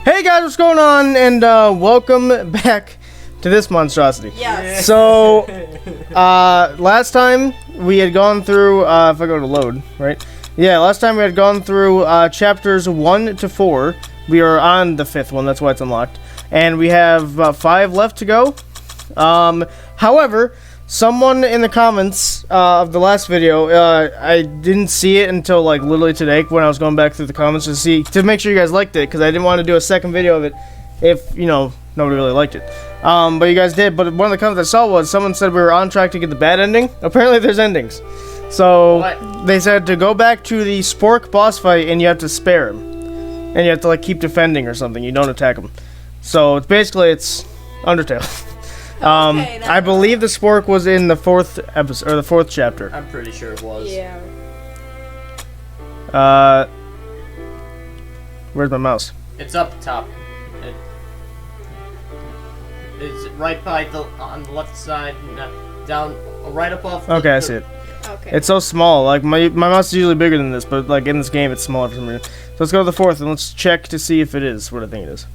Hey guys, what's going on? And welcome back to this monstrosity. Yes. So, last time we had gone through, if I go to load, right? Yeah, last time we had gone through chapters 1 to 4. We are on the 5th one, that's why it's unlocked. And we have about 5 left to go. However, someone in the comments of the last video, I didn't see it until like literally today when I was going back through the comments to make sure you guys liked it, because I didn't want to do a second video of it if, you know, nobody really liked it. But you guys did. But one of the comments I saw was someone said we were on track to get the bad ending. Apparently there's endings. So they said to go back to the Spork boss fight and you have to spare him. And you have to like keep defending or something. You don't attack him. So it's basically Undertale. Okay, I believe the Spork was in the 4th episode, or the 4th chapter. I'm pretty sure it was. Yeah. Where's my mouse? It's up top. It's right by on the left side, down, right above. Okay, I see it. Okay. It's so small. Like my mouse is usually bigger than this, but like in this game, it's smaller for some reason. So let's go to the 4th and let's check to see if it is what I think it is.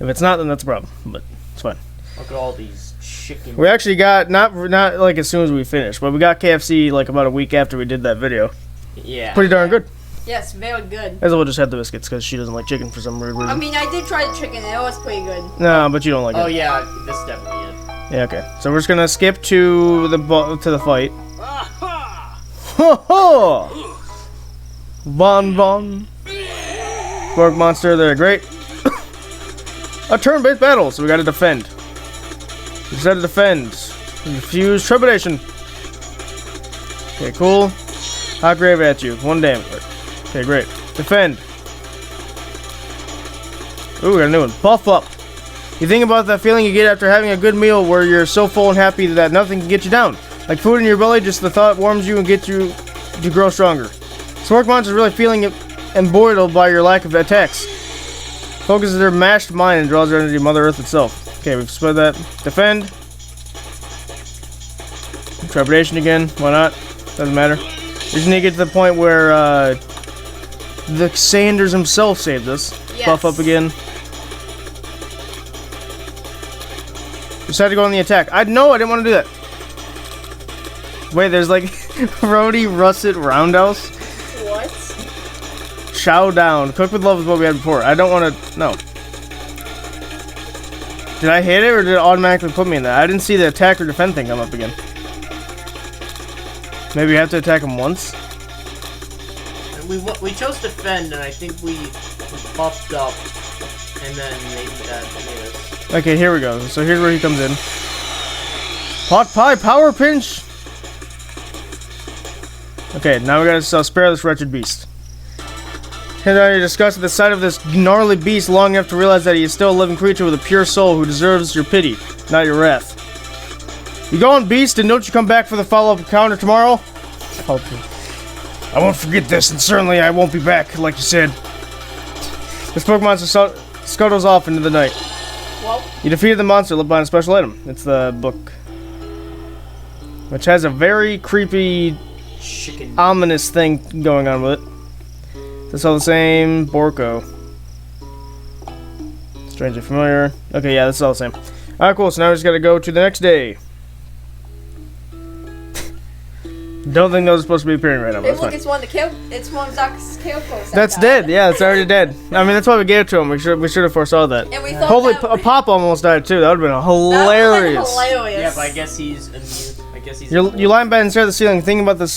If it's not, then that's a problem. But it's fine. Look at all these chicken. We actually got not like as soon as we finished, but we got KFC like about a week after we did that video. Yeah. Pretty darn good. Yes, very good. As well just had the biscuits because she doesn't like chicken for some weird reason. I mean, I did try the chicken and it was pretty good. No, but you don't like it. Oh yeah, this is definitely it. Yeah, okay. So we're just gonna skip to the fight. Ho ho! Bon bon. Spork monster, they're great. A turn-based battle, so we gotta defend. We just gotta defend. Infuse trepidation. Okay, cool. Hot grave at you. 1 damage. Okay, great. Defend. Ooh, we got a new one. Buff up. You think about that feeling you get after having a good meal where you're so full and happy that nothing can get you down. Like food in your belly, just the thought warms you and gets you to grow stronger. Spork monster is really feeling embroiled by your lack of attacks. Focuses their mashed mind and draws their energy to Mother Earth itself. Okay, we've split that. Defend. Trepidation again. Why not? Doesn't matter. We just need to get to the point where the Sanders himself saved us. Yes. Buff up again. Decided to go on the attack. I didn't want to do that. Wait, there's like Rhodey Russet Roundhouse. What? Chow down. Cook with love is what we had before. I don't want to. No. Did I hit it or did it automatically put me in that? I didn't see the attack or defend thing come up again. Maybe you have to attack him once. We chose defend, and I think we buffed up, and then maybe that made us. Okay, here we go. So here's where he comes in. Pot pie power pinch. Okay, now we gotta spare this wretched beast. And I disgusted at the sight of this gnarly beast long enough to realize that he is still a living creature with a pure soul who deserves your pity, not your wrath. You go on, beast, and don't you come back for the follow-up encounter tomorrow? I won't forget this, and certainly I won't be back, like you said. This Spork monster scuttles off into the night. Well. You defeated the monster, left behind a special item. It's the book. Which has a very creepy, ominous thing going on with it. It's all the same. Borko. Strangely familiar. Okay, yeah, this is all the same. Alright, cool. So now we just gotta go to the next day. Don't think those are supposed to be appearing right now. Hey, look, it's one of Zach's characters. That's dead. Yeah, it's already dead. I mean, that's why we gave it to him. We should have foresaw that. And we thought Hopefully, a Pop almost died too. That would have been hilarious. Yeah, but I guess he's immune. You lie in bed and stare at the ceiling, thinking about the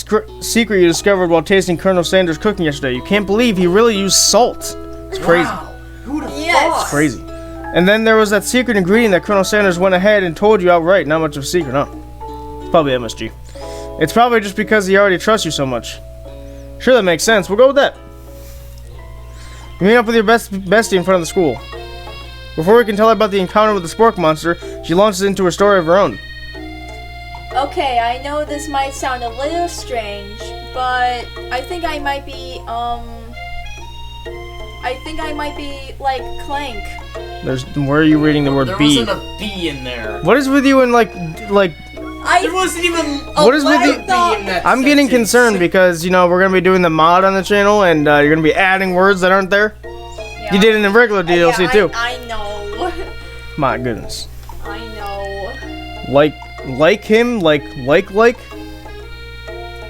secret you discovered while tasting Colonel Sanders' cooking yesterday. You can't believe he really used salt. It's crazy. Wow. Who'd have Yes. thought? It's crazy. And then there was that secret ingredient that Colonel Sanders went ahead and told you outright. Not much of a secret, no. It's probably MSG. It's probably just because he already trusts you so much. Sure, that makes sense. We'll go with that. You meet up with your bestie in front of the school. Before we can tell her about the encounter with the Spork monster, she launches into her story of her own. Okay, I know this might sound a little strange, but I think I might be, like Clank. Where are you reading the word there B? There wasn't a B in there. What is with you in like? There wasn't even What is with B you? in that I'm getting concerned because, you know, we're going to be doing the mod on the channel and you're going to be adding words that aren't there. Yeah. You did it in the regular DLC yeah, too. I know. My goodness. I know. Like him? Like?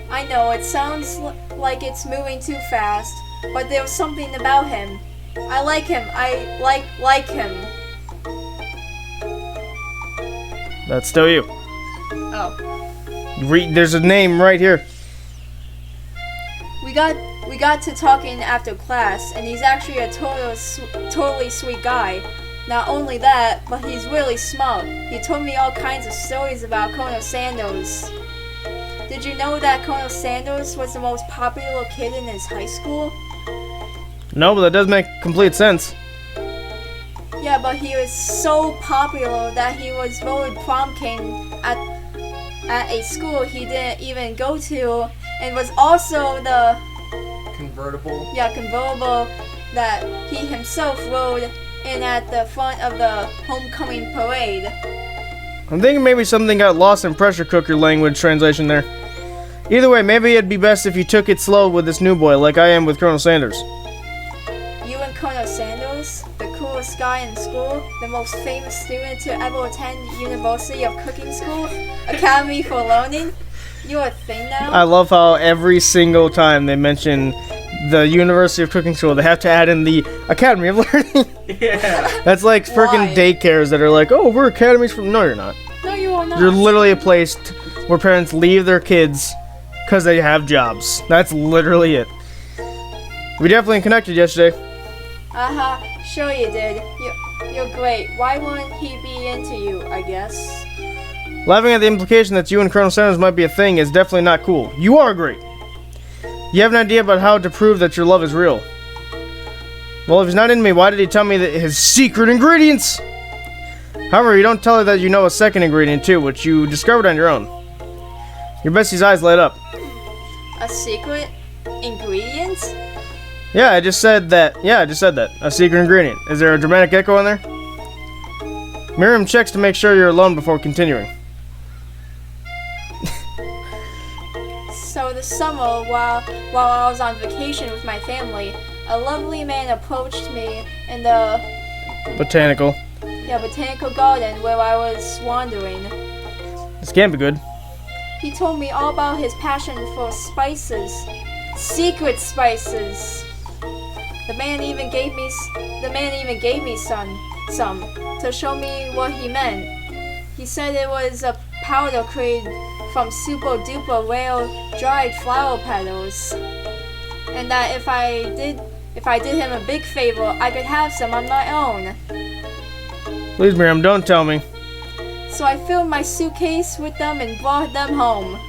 I know, it sounds like it's moving too fast, but there's something about him. I like him. I like him. That's still you. Oh. There's a name right here. We got to talking after class, and he's actually a totally sweet guy. Not only that, but he's really smart. He told me all kinds of stories about Colonel Sanders. Did you know that Colonel Sanders was the most popular kid in his high school? No, but that does make complete sense. Yeah, but he was so popular that he was voted prom king at a school he didn't even go to, and was also the Convertible. convertible that he himself rode in at the front of the homecoming parade. I'm thinking maybe something got lost in pressure cooker language translation there. Either way, maybe it'd be best if you took it slow with this new boy, like I am with Colonel Sanders. You and Colonel Sanders, the coolest guy in school, the most famous student to ever attend University of Cooking School, Academy for Learning, you're a thing now? I love how every single time they mention the University of Cooking School, they have to add in the Academy of Learning. Yeah. That's like freaking Why? daycares that are like, oh, we're academies from... No, you're not. No, you are not. You're literally a place where parents leave their kids because they have jobs. That's literally it. We definitely connected yesterday. Uh-huh, sure you did. You're great. Why wouldn't he be into you, I guess? Laughing at the implication that you and Colonel Sanders might be a thing is definitely not cool. You are great. You have an idea about how to prove that your love is real. Well, if he's not into me, why did he tell me that his secret ingredients? However, you don't tell her that you know a second ingredient too, which you discovered on your own. Your bestie's eyes light up. A secret ingredient? Yeah, I just said that. A secret ingredient. Is there a dramatic echo in there? Miriam checks to make sure you're alone before continuing. So this summer, while I was on vacation with my family, a lovely man approached me in the Botanical. botanical garden where I was wandering. This can't be good. He told me all about his passion for spices, secret spices. The man even gave me some to show me what he meant. He said it was a powder created from super duper rare dried flower petals, and that if I did him a big favor, I could have some on my own. Please, Miriam, don't tell me. So I filled my suitcase with them and brought them home.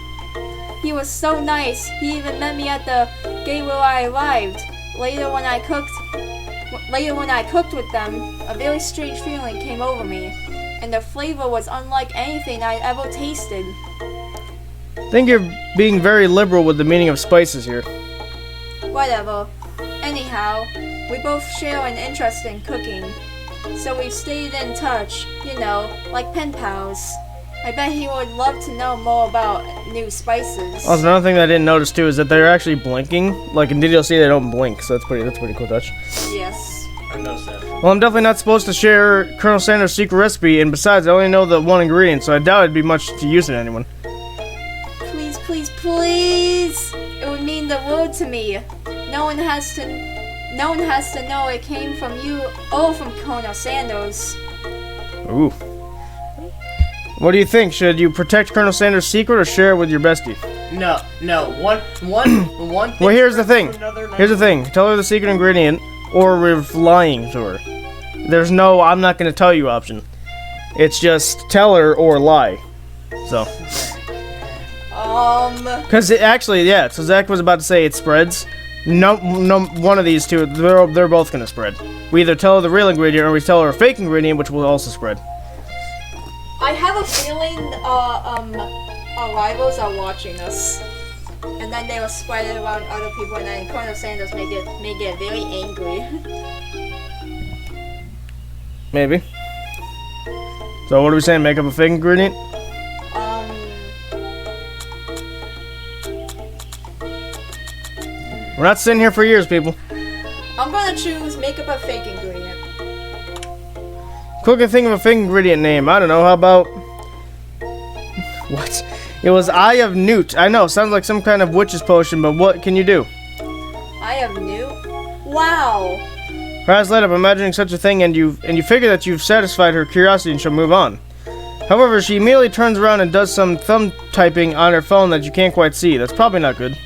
He was so nice. He even met me at the gate where I arrived. Later when I cooked with them, a very strange feeling came over me, and the flavor was unlike anything I'd ever tasted. I think you're being very liberal with the meaning of spices here. Whatever. Anyhow, we both share an interest in cooking, so we've stayed in touch, like pen pals. I bet he would love to know more about new spices. Also, another thing that I didn't notice too is that they're actually blinking. Like in DLC, they don't blink, so that's pretty cool touch. Yes. I noticed that. Well, I'm definitely not supposed to share Colonel Sanders' secret recipe, and besides, I only know the one ingredient, so I doubt it'd be much to use in anyone. Please, please, please! It would mean the world to me. No one has to know it came from you or from Colonel Sanders. Ooh. What do you think? Should you protect Colonel Sanders' secret or share it with your bestie? No. One thing. Well, here's the thing. Another, Here's the thing. Tell her the secret ingredient, or we're lying to her. There's no I'm not going to tell you option. It's just tell her or lie. So. Because so Zach was about to say it spreads. No, one of these two, they're both going to spread. We either tell her the real ingredient or we tell her a fake ingredient, which will also spread. I have a feeling our rivals are watching us, and then they will spread it around other people, and then Colonel Sanders may get very angry. Maybe. So what are we saying? Make up a fake ingredient? Um, We're not sitting here for years, people. I'm gonna choose make up a fake ingredient. Quick and think of a fake ingredient name. I don't know, how about... What? It was Eye of Newt. I know, sounds like some kind of witch's potion, but what can you do? I have new. Wow. Her eyes light up, imagining such a thing, and you figure that you've satisfied her curiosity and she'll move on. However, she immediately turns around and does some thumb typing on her phone that you can't quite see. That's probably not good.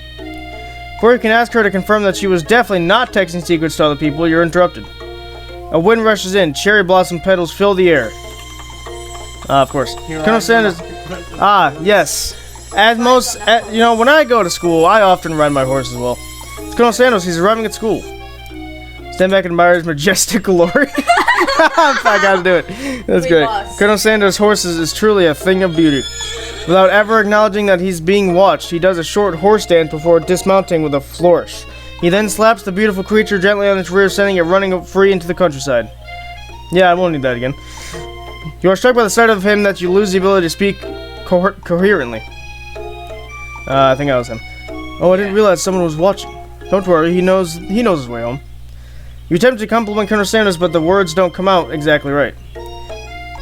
Before you can ask her to confirm that she was definitely not texting secrets to other people, you're interrupted. A wind rushes in. Cherry blossom petals fill the air. Of course. Colonel Sanders... yes. When I go to school, I often ride my horse as well. It's Colonel Sanders. He's arriving at school. Stand back and admire his majestic glory. I gotta do it. That's great. Colonel Sanders' horses is truly a thing of beauty. Without ever acknowledging that he's being watched, he does a short horse dance before dismounting with a flourish. He then slaps the beautiful creature gently on its rear, sending it running free into the countryside. Yeah, I won't need that again. You are struck by the sight of him that you lose the ability to speak coherently. I think that was him. Oh, I didn't realize someone was watching. Don't worry, he knows his way home. You attempt to compliment Colonel Sanders, but the words don't come out exactly right.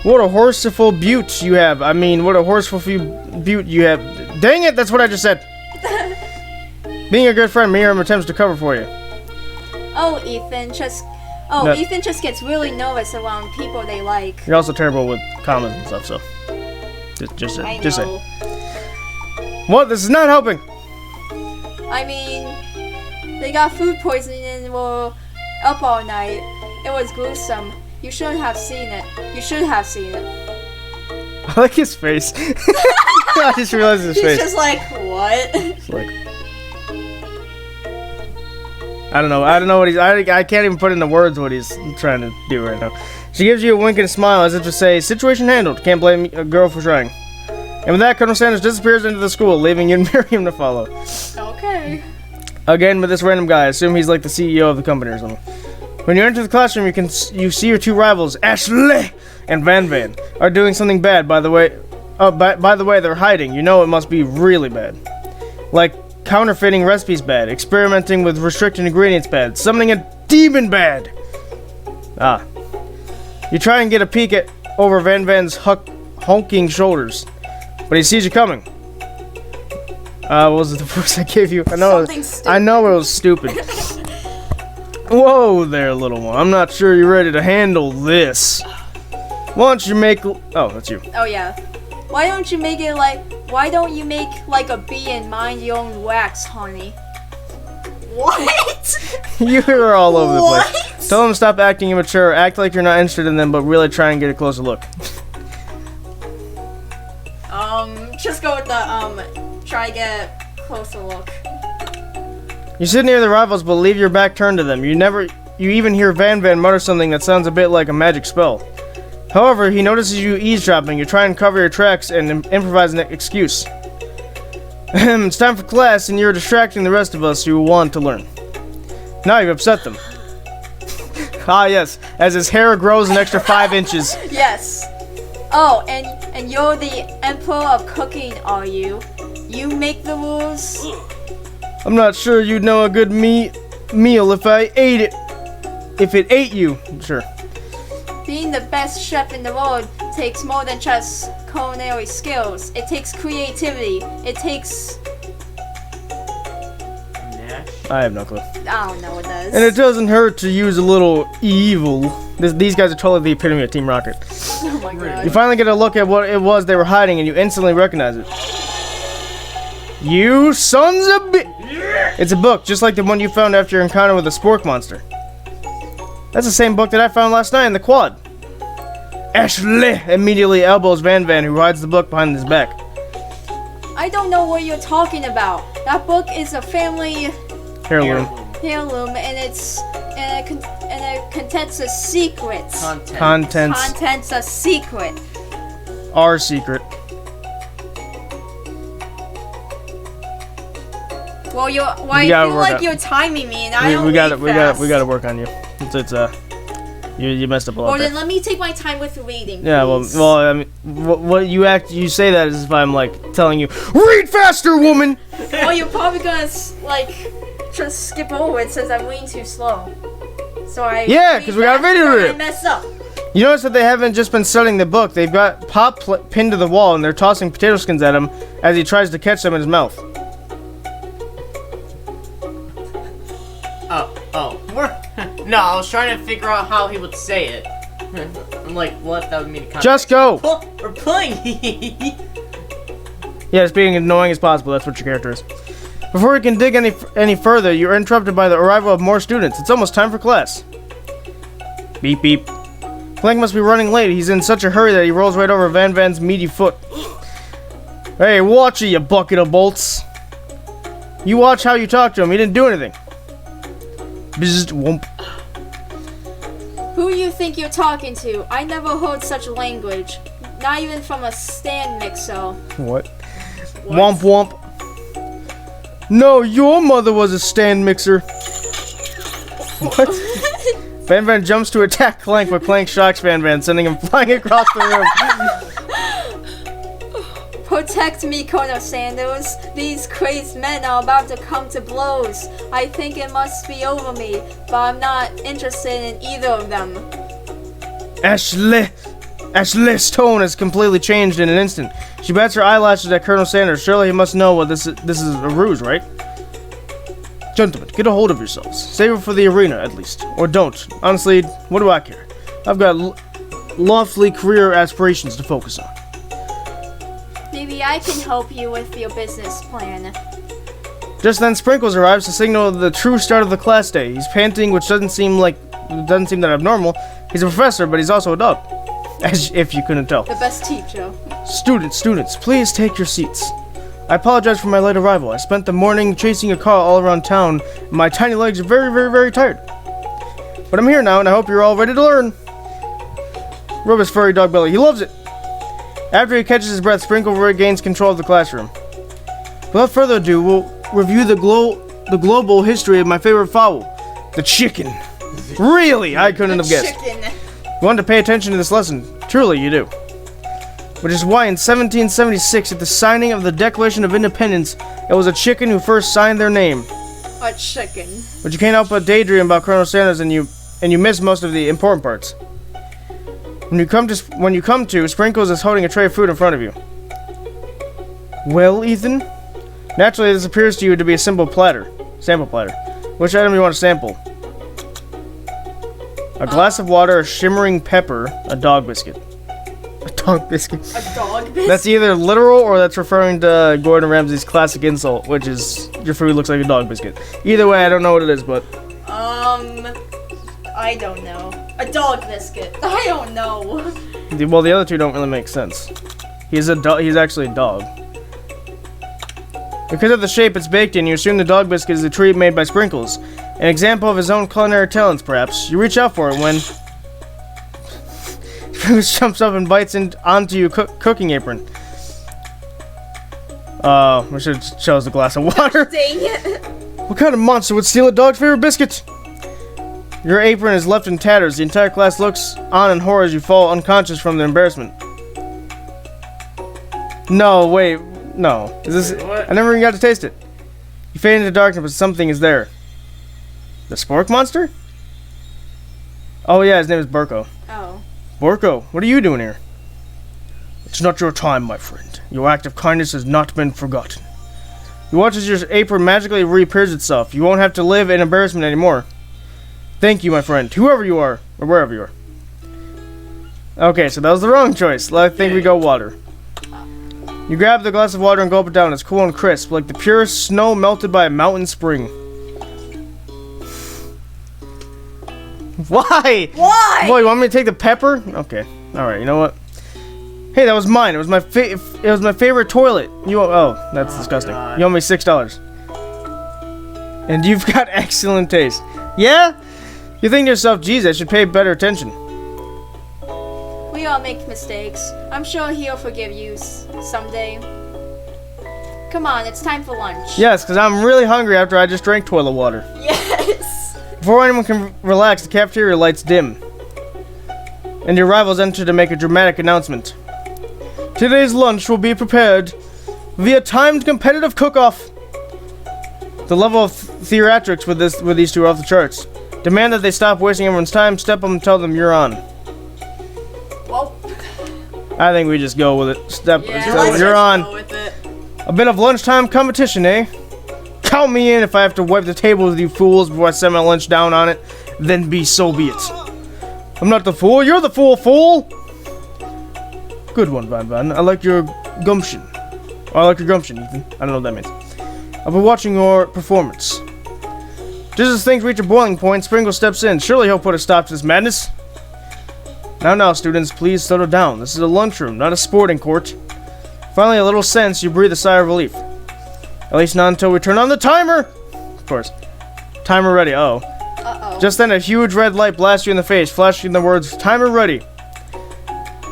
What a horseful beaut you have. I mean, what a horseful beaut you have. Dang it, that's what I just said. Being a good friend, Miriam attempts to cover for you. Oh, Ethan just gets really nervous around people they like. You're also terrible with commas and stuff, so just say. What? This is not helping. I mean, they got food poisoning and were up all night. It was gruesome. You should have seen it. I like his face. I just realized his face. He's just like, what? It's like, I don't know what he's. I can't even put into words what he's trying to do right now. She gives you a wink and a smile as if to say, "Situation handled. Can't blame a girl for trying." And with that, Colonel Sanders disappears into the school, leaving you and Miriam to follow. Okay. Again with this random guy. I assume he's like the CEO of the company or something. When you enter the classroom, you see your two rivals, Aeshleigh and Van, are doing something bad. By the way, they're hiding. You know it must be really bad. Like counterfeiting recipes bad, experimenting with restricted ingredients bad, summoning a demon bad. You try and get a peek over Van's hulking shoulders, but he sees you coming. What was the voice I gave you? I know it was stupid. Whoa there, little one. I'm not sure you're ready to handle this. Why don't you make... Oh, that's you. Oh, yeah. Why don't you make like a bee and mind your own wax, honey? What? You are all over the place. Tell them to stop acting immature. Act like you're not interested in them, but really try and get a closer look. Just go with the, try to get a closer look. You sit near the rivals, but leave your back turned to them. You even hear Van mutter something that sounds a bit like a magic spell. However, he notices you eavesdropping. You try and cover your tracks and improvise an excuse. It's time for class, and you're distracting the rest of us who want to learn. Now you've upset them. Yes, as his hair grows an extra 5 inches. Yes. Oh, and you're the emperor of cooking, are you? You make the rules? I'm not sure you'd know a good meal if I ate it. If it ate you, sure. Being the best chef in the world takes more than just culinary skills. It takes creativity. It takes... I have no clue. I don't know what it does. And it doesn't hurt to use a little evil. These guys are totally the epitome of Team Rocket. Oh my god. You finally get a look at what it was they were hiding, and you instantly recognize it. You sons of It's a book, just like the one you found after your encounter with the spork monster. That's the same book that I found last night in the quad. Aeshleigh immediately elbows Van, who hides the book behind his back. I don't know what you're talking about. That book is a family heirloom, and it contains a secret. Contents a secret. Our secret. Well, I feel like you're timing me, and I don't. We got to work on you. You messed up a lot. Well, then let me take my time with reading. Yeah, please. well, I mean, what you say that as if I'm like telling you, read faster, woman. Well, you're probably gonna just skip over it since I'm reading too slow. So I Yeah, 'cause we got a video and rip. I mess up. You notice that they haven't just been studying the book. They've got Pop pinned to the wall, and they're tossing potato skins at him as he tries to catch them in his mouth. No, I was trying to figure out how he would say it. I'm like, what? That would mean context. Just go! Oh, we're playing! Yeah, it's being annoying as possible. That's what your character is. Before we can dig any further, you're interrupted by the arrival of more students. It's almost time for class. Beep, beep. Clank must be running late. He's in such a hurry that he rolls right over Van's meaty foot. Hey, watch it, you bucket of bolts. You watch how you talk to him. He didn't do anything. Bzzzt, whoomp. Who you think you're talking to? I never heard such language. Not even from a stand mixer. What? Womp womp. No, your mother was a stand mixer. What? Van jumps to attack Clank, but Clank shocks Van, sending him flying across the room. Protect me, Colonel Sanders. These crazed men are about to come to blows. I think it must be over me, but I'm not interested in either of them. Aeshleigh's tone has completely changed in an instant. She bats her eyelashes at Colonel Sanders. Surely he must know what this is a ruse, right? Gentlemen, get a hold of yourselves. Save it for the arena, at least. Or don't. Honestly, what do I care? I've got lofty career aspirations to focus on. Maybe I can help you with your business plan. Just then, Sprinkles arrives to signal the true start of the class day. He's panting, which doesn't seem that abnormal. He's a professor, but he's also a dog. As if you couldn't tell. The best teacher. Students, please take your seats. I apologize for my late arrival. I spent the morning chasing a car all around town, and my tiny legs are very, very, very tired. But I'm here now, and I hope you're all ready to learn. Rub his furry dog belly. He loves it. After he catches his breath, Sprinkle regains control of the classroom. Without further ado, we'll review the global history of my favorite fowl, the chicken. Really? I couldn't have guessed. Chicken. You want to pay attention to this lesson. Truly, you do. Which is why in 1776, at the signing of the Declaration of Independence, it was a chicken who first signed their name. A chicken. But you can't help but daydream about Colonel Sanders, and you miss most of the important parts. When you come to, Sprinkles is holding a tray of food in front of you. Well, Ethan? Naturally, this appears to you to be a sample platter. Which item do you want to sample? A glass of water, a shimmering pepper, a dog biscuit. A dog biscuit. A dog biscuit? That's either literal or that's referring to Gordon Ramsay's classic insult, which is your food looks like a dog biscuit. Either way, I don't know what it is, but... I don't know. A dog biscuit. I don't know. Well, the other two don't really make sense. He's actually a dog. Because of the shape it's baked in, you assume the dog biscuit is a treat made by Sprinkles. An example of his own culinary talents, perhaps. You reach out for it when... Sprinkles jumps up and bites onto your cooking apron. We should have chose a glass of water. Dang it. What kind of monster would steal a dog's favorite biscuit? Your apron is left in tatters. The entire class looks on in horror as you fall unconscious from the embarrassment. No, wait. No. Is this... What? I never even got to taste it. You fade into darkness, but something is there. The spork monster? Oh yeah, his name is Burko. Oh. Burko, what are you doing here? It's not your time, my friend. Your act of kindness has not been forgotten. You watch as your apron magically reappears itself. You won't have to live in embarrassment anymore. Thank you, my friend. Whoever you are, or wherever you are. Okay, so that was the wrong choice. I think we go water. You grab the glass of water and gulp it down. It's cool and crisp, like the purest snow melted by a mountain spring. Why? Why? Boy, you want me to take the pepper? Okay. Alright, you know what? Hey, that was mine. It was my favorite toilet. That's disgusting. God. You owe me $6. And you've got excellent taste. Yeah? You think to yourself, geez, I should pay better attention. We all make mistakes. I'm sure he'll forgive you someday. Come on, it's time for lunch. Yes, because I'm really hungry after I just drank toilet water. Yes. Before anyone can relax, the cafeteria lights dim. And your rivals enter to make a dramatic announcement. Today's lunch will be prepared via timed competitive cook-off. The level of theatrics with these two are off the charts. Demand that they stop wasting everyone's time, step up and tell them you're on. Well, I think we just go with it. let's You're on. Go with it. A bit of lunchtime competition, eh? Count me in if I have to wipe the table with you fools before I set my lunch down on it. Then be it. I'm not the fool, you're the fool! Good one, Van Van. I like your gumption. Oh, I like your gumption, Ethan. I don't know what that means. I'll be watching your performance. Just as things reach a boiling point, Sprinkle steps in. Surely he'll put a stop to this madness. Now, students, please settle down. This is a lunchroom, not a sporting court. Finally, a little sense, you breathe a sigh of relief. At least not until we turn on the timer! Of course. Timer ready. Uh-oh. uh-oh. Just then, a huge red light blasts you in the face, flashing the words, timer ready.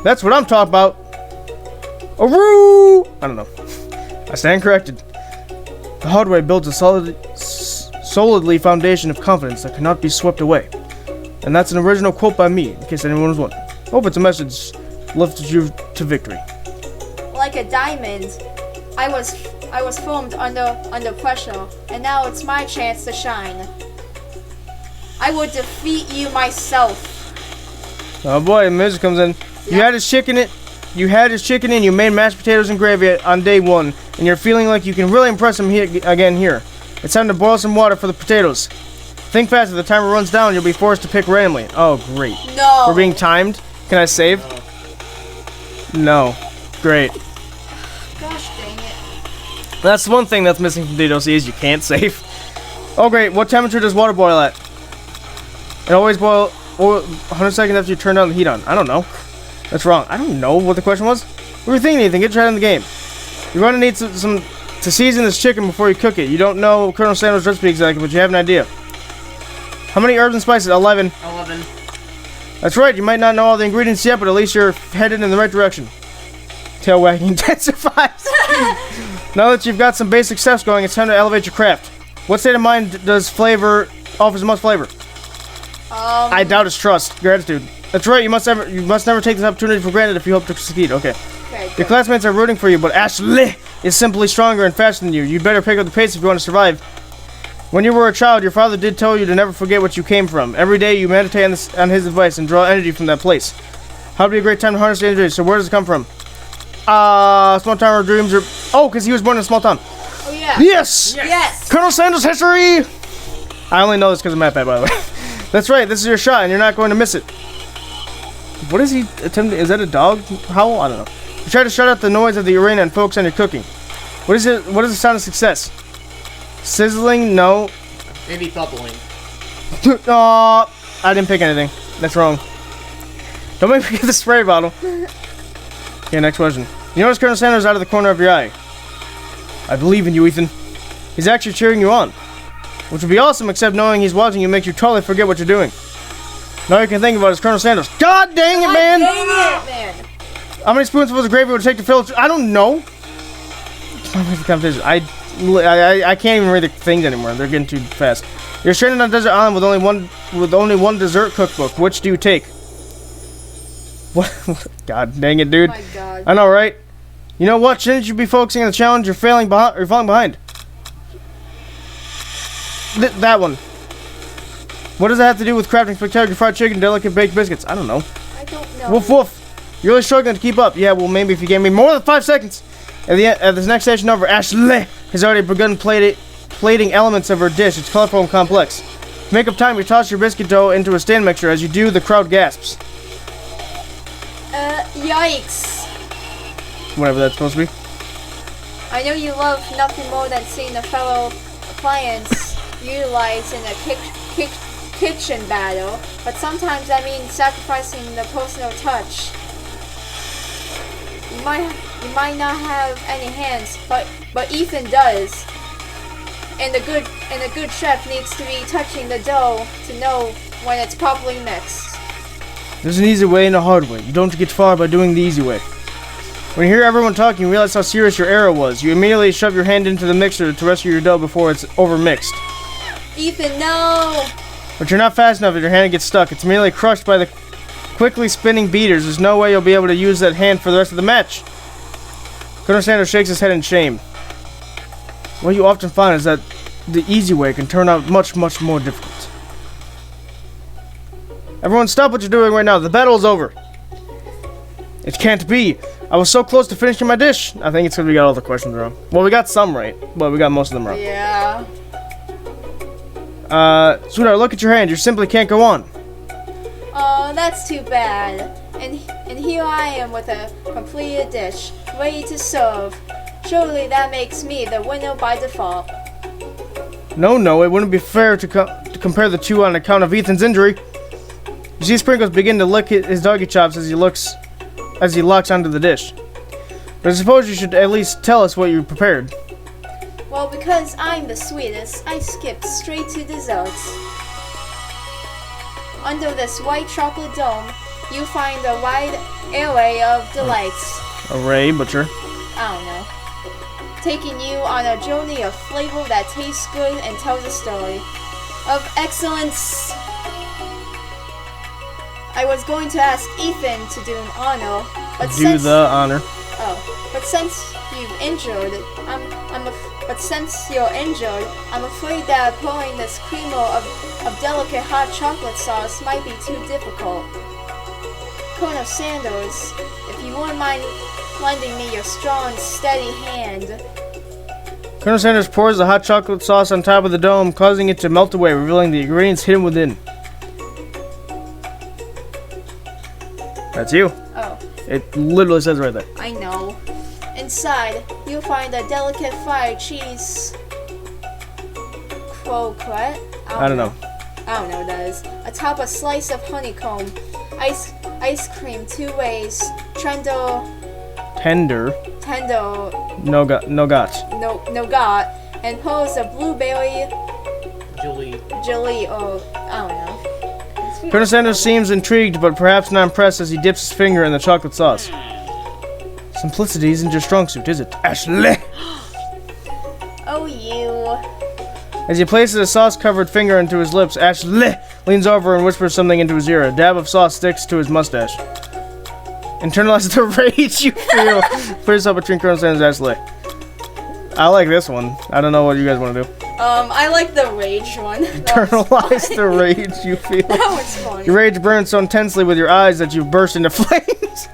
That's what I'm talking about. Aroo! I don't know. I stand corrected. The hard way builds a solidly foundation of confidence that cannot be swept away. And that's an original quote by me, in case anyone was wondering. Hope it's a message lifted you to victory. Like a diamond, I was formed under pressure, and now it's my chance to shine. I will defeat you myself. Oh boy, the music comes in. You had his chicken and you made mashed potatoes and gravy on day 1, and you're feeling like you can really impress him again here. It's time to boil some water for the potatoes. Think fast, if the timer runs down, you'll be forced to pick randomly. Oh, great. No. We're being timed? Can I save? No. Great. Gosh dang it. That's one thing that's missing from DLC is you can't save. Oh great, what temperature does water boil at? It always boils 100 seconds after you turn down the heat on. I don't know. That's wrong. I don't know what the question was. What were you thinking, Ethan? Get tried in the game. You're going to need some to season this chicken before you cook it. You don't know Colonel Sanders' recipe exactly, but you have an idea. How many herbs and spices? 11. 11. That's right, you might not know all the ingredients yet, but at least you're headed in the right direction. Tail wagging intensifies. Now that you've got some basic steps going, it's time to elevate your craft. What state of mind does flavor offers the most flavor? I doubt it's trust. Gratitude. That's right, you must never take this opportunity for granted if you hope to succeed. Okay. Your classmates are rooting for you, but Aeshleigh is simply stronger and faster than you. You'd better pick up the pace if you want to survive. When you were a child, your father did tell you to never forget what you came from. Every day you meditate on his advice and draw energy from that place. How would be a great time to harness the energy. So where does it come from? Small town where dreams are... Oh, because he was born in a small town. Oh, yeah. Yes! Colonel Sanders' history! I only know this because of MatPat, by the way. That's right, this is your shot, and you're not going to miss it. What is he attempting? Is that a dog howl? I don't know. You try to shut out the noise of the arena and focus on your cooking. What is the sound of success? Sizzling? No. Maybe bubbling. I didn't pick anything. That's wrong. Don't make me get the spray bottle. Okay, next question. You notice Colonel Sanders out of the corner of your eye. I believe in you, Ethan. He's actually cheering you on. Which would be awesome, except knowing he's watching you makes you totally forget what you're doing. Now you can think about is Colonel Sanders. God dang it, man! Dang it, man! How many spoonfuls of gravy would it take to fill? I don't know. It's my favorite competition. I can't even read the things anymore. They're getting too fast. You're stranded on a desert island with only one dessert cookbook. Which do you take? What? God dang it, dude! Oh my God. I know, right? You know what? Shouldn't you be focusing on the challenge? You're falling behind. That one. What does that have to do with crafting spectacular fried chicken, delicate baked biscuits? I don't know. I don't know. Woof woof. You're really struggling to keep up. Yeah, well, maybe if you gave me more than 5 seconds. At this next station over, Aeshleigh has already begun plating elements of her dish. It's colorful and complex. To make up time, you toss your biscuit dough into a stand mixture. As you do, the crowd gasps. Yikes. Whatever that's supposed to be. I know you love nothing more than seeing a fellow appliance utilized in a kitchen battle, but sometimes that means sacrificing the personal touch. You might not have any hands, but Ethan does. And a good chef needs to be touching the dough to know when it's properly mixed. There's an easy way and a hard way. You don't get far by doing the easy way. When you hear everyone talking, you realize how serious your error was. You immediately shove your hand into the mixer to rescue your dough before it's overmixed. Ethan, no! But you're not fast enough if your hand gets stuck. It's immediately crushed by the quickly spinning beaters. There's no way you'll be able to use that hand for the rest of the match. Colonel Sanders shakes his head in shame. What you often find is that the easy way can turn out much, much more difficult. Everyone stop what you're doing right now. The battle is over. It can't be. I was so close to finishing my dish. I think it's because we got all the questions wrong. Well, we got some right, but we got most of them wrong. Yeah. Sweetheart, look at your hand. You simply can't go on. Oh, that's too bad. And here I am with a completed dish, ready to serve. Surely that makes me the winner by default. No, it wouldn't be fair to compare the two on account of Ethan's injury. You see Sprinkles begin to lick his doggy chops as he locks onto the dish. But I suppose you should at least tell us what you prepared. Well, because I'm the sweetest, I skipped straight to desserts. Under this white chocolate dome, you find a wide array of delights. Array, butcher. I don't know. Taking you on a journey of flavor that tastes good and tells a story of excellence. I was going to ask Ethan to do an honor, but since you're injured, I'm afraid that pouring this creamer of delicate hot chocolate sauce might be too difficult. Colonel Sanders, if you wouldn't mind lending me your strong, steady hand. Colonel Sanders pours the hot chocolate sauce on top of the dome, causing it to melt away, revealing the ingredients hidden within. That's you. Oh. It literally says right there. I know. Inside, you'll find a delicate fried cheese croquette. I don't know. I don't know what that is. Atop a slice of honeycomb, ice cream 2 ways, Tender. Nougat, and pearls of blueberry jelly. Oh, I don't know. Colonel Sanders seems intrigued, but perhaps not impressed as he dips his finger in the chocolate sauce. Simplicity isn't your strong suit, is it, Aeshleigh? Oh, you. As he places a sauce-covered finger into his lips, Aeshleigh leans over and whispers something into his ear. A dab of sauce sticks to his mustache. Internalize the rage you feel. Put yourself between Colonel Sanders and Aeshleigh. I like this one. I don't know what you guys want to do. I like the rage one. Internalize the rage you feel. That was funny. Your rage burns so intensely with your eyes that you burst into flames.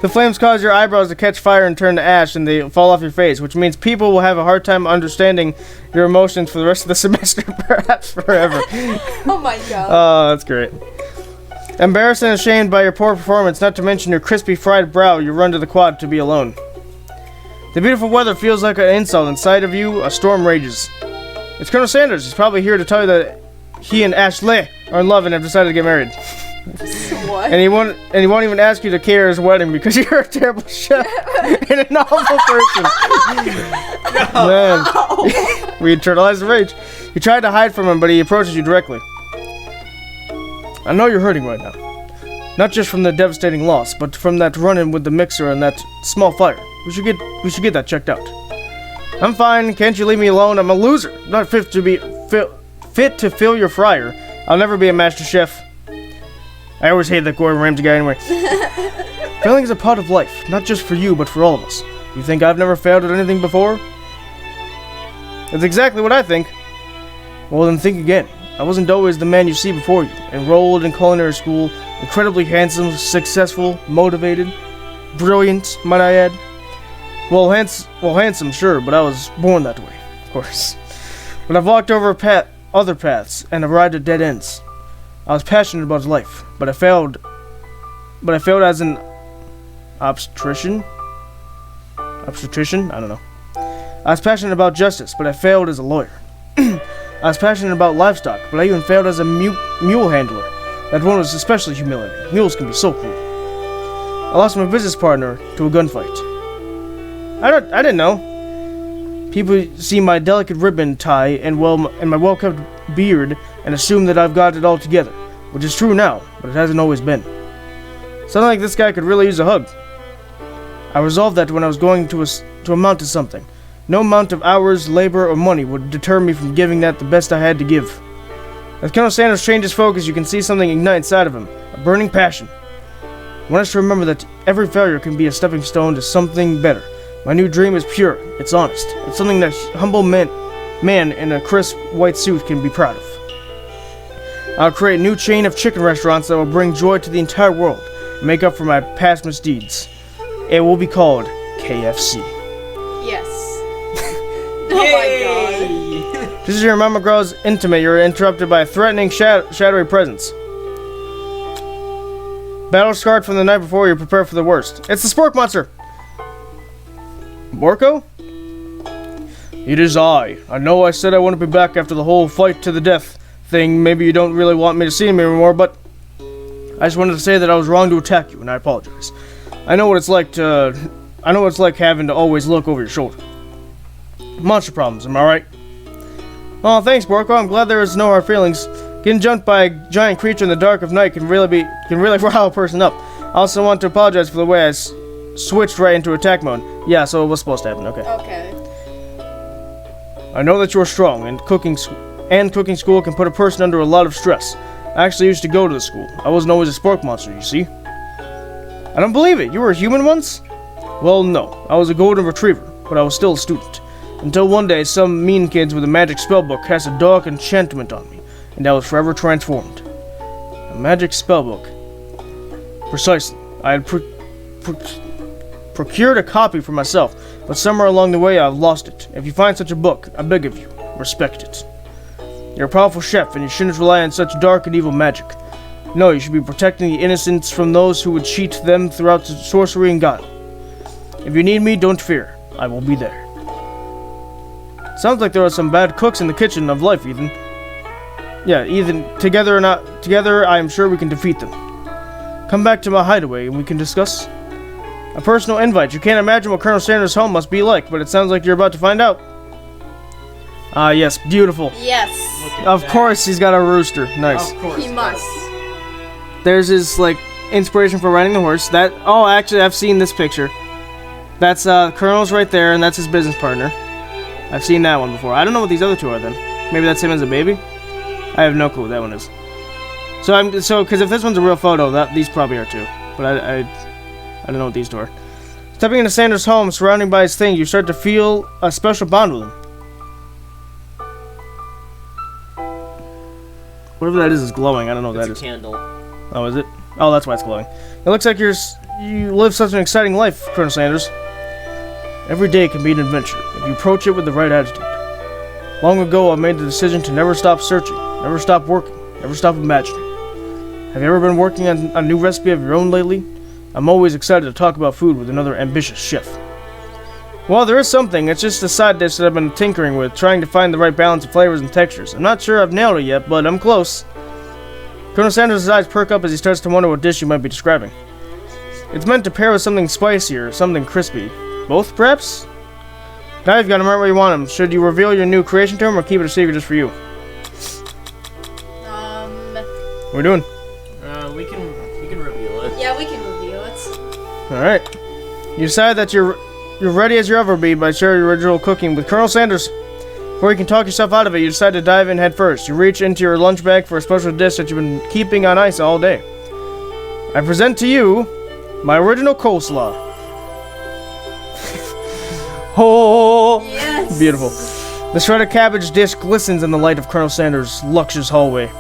The flames cause your eyebrows to catch fire and turn to ash, and they fall off your face, which means people will have a hard time understanding your emotions for the rest of the semester, perhaps forever. Oh my god. Oh, that's great. Embarrassed and ashamed by your poor performance, not to mention your crispy fried brow, you run to the quad to be alone. The beautiful weather feels like an insult. Inside of you, a storm rages. It's Colonel Sanders. He's probably here to tell you that he and Aeshleigh are in love and have decided to get married. What? And he won't even ask you to cater his wedding because you're a terrible chef and an awful person. Man, we internalized the rage. You tried to hide from him, but he approaches you directly. I know you're hurting right now. Not just from the devastating loss, but from that run-in with the mixer and that small fire. We should get that checked out. I'm fine. Can't you leave me alone? I'm a loser. Not fit to fill your fryer. I'll never be a master chef. I always hate that Gordon Ramsay guy anyway. Failing is a part of life, not just for you, but for all of us. You think I've never failed at anything before? That's exactly what I think. Well, then think again. I wasn't always the man you see before you. Enrolled in culinary school, incredibly handsome, successful, motivated, brilliant, might I add. Well, handsome, sure, but I was born that way, of course. But I've walked over other paths and arrived at dead ends. I was passionate about life, but I failed as an obstetrician? I don't know. I was passionate about justice, but I failed as a lawyer. I was passionate about livestock, but I even failed as a mule handler. That one was especially humiliating. Mules can be so cruel. I lost my business partner to a gunfight. I didn't know. People see my delicate ribbon tie and my well-kept beard and assume that I've got it all together, which is true now, but it hasn't always been. Sounded like this guy could really use a hug. I resolved that when I was going to amount to something, no amount of hours, labor, or money would deter me from giving that the best I had to give. As Colonel Sanders changed his focus, you can see something ignite inside of him, a burning passion. I want us to remember that every failure can be a stepping stone to something better. My new dream is pure, it's honest, it's something that humble man in a crisp white suit can be proud of. I'll create a new chain of chicken restaurants that will bring joy to the entire world and make up for my past misdeeds. It will be called KFC. Yes. Oh my god. Just as your mama grows intimate, you're interrupted by a threatening, shadowy presence. Battle scarred from the night before, you're prepared for the worst. It's the Spork Monster! Borko? It is I. I know I said I wouldn't be back after the whole fight to the death thing. Maybe you don't really want me to see me anymore, but I just wanted to say that I was wrong to attack you, and I apologize. I know what it's like having to always look over your shoulder. Monster problems, am I right? Oh, thanks, Borko. I'm glad there is no hard feelings. Getting jumped by a giant creature in the dark of night can really rile a person up. I also want to apologize for the way I switched right into attack mode. Yeah, so it was supposed to happen. Okay. Okay. I know that you're strong, and cooking school can put a person under a lot of stress. I actually used to go to the school. I wasn't always a Spork Monster, you see. I don't believe it. You were a human once? Well, no. I was a golden retriever, but I was still a student. Until one day, some mean kids with a magic spellbook cast a dark enchantment on me, and I was forever transformed. A magic spellbook. Precisely. I had procured a copy for myself, but somewhere along the way I've lost it. If you find such a book, I beg of you, respect it. You're a powerful chef, and you shouldn't rely on such dark and evil magic. No, you should be protecting the innocents from those who would cheat them throughout sorcery and guile. If you need me, don't fear. I will be there. Sounds like there are some bad cooks in the kitchen of life, Ethan. Yeah, Ethan, together or not together, I am sure we can defeat them. Come back to my hideaway and we can discuss. A personal invite. You can't imagine what Colonel Sanders' home must be like, but it sounds like you're about to find out. Ah, yes, beautiful. Yes. Of course he's got a rooster. Nice. Of course. He must. There's his, inspiration for riding the horse. Oh, actually, I've seen this picture. That's, Colonel's right there, and that's his business partner. I've seen that one before. I don't know what these other two are, then. Maybe that's him as a baby? I have no clue what that one is. Because if this one's a real photo, these probably are too. But I don't know what these two are. Stepping into Sanders' home, surrounded by his things, you start to feel a special bond with him. Whatever that is glowing. I don't know what that is. It's a candle. Oh, is it? Oh, that's why it's glowing. It looks like you live such an exciting life, Colonel Sanders. Every day can be an adventure if you approach it with the right attitude. Long ago, I made the decision to never stop searching, never stop working, never stop imagining. Have you ever been working on a new recipe of your own lately? I'm always excited to talk about food with another ambitious chef. Well, there is something. It's just a side dish that I've been tinkering with, trying to find the right balance of flavors and textures. I'm not sure I've nailed it yet, but I'm close. Colonel Sanders' eyes perk up as he starts to wonder what dish you might be describing. It's meant to pair with something spicier, something crispy. Both, perhaps? Now you've got him right where you want him. Should you reveal your new creation to him or keep it a secret just for you? What are we doing? We can reveal it. Yeah, we can reveal it. Alright. You decide that you're ready as you ever be by sharing your original cooking with Colonel Sanders. Before you can talk yourself out of it, you decide to dive in head first. You reach into your lunch bag for a special dish that you've been keeping on ice all day. I present to you my original coleslaw. Oh, Yes. beautiful. The shredded cabbage dish glistens in the light of Colonel Sanders' luxurious hallway.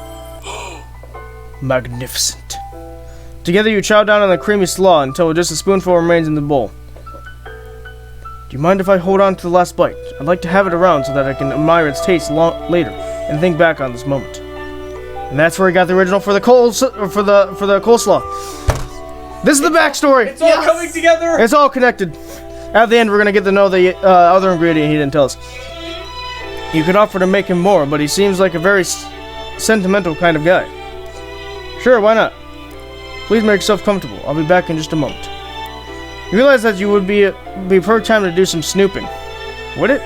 Magnificent. Together you chow down on the creamy slaw until just a spoonful remains in the bowl. Do you mind if I hold on to the last bite? I'd like to have it around so that I can admire its taste later and think back on this moment. And that's where he got the original for the coleslaw. This is the backstory. It's all coming together. It's all connected. At the end, we're gonna get to know the other ingredient he didn't tell us. You could offer to make him more, but he seems like a very sentimental kind of guy. Sure, why not? Please make yourself comfortable. I'll be back in just a moment. You realize that you would be perfect time to do some snooping. Would it?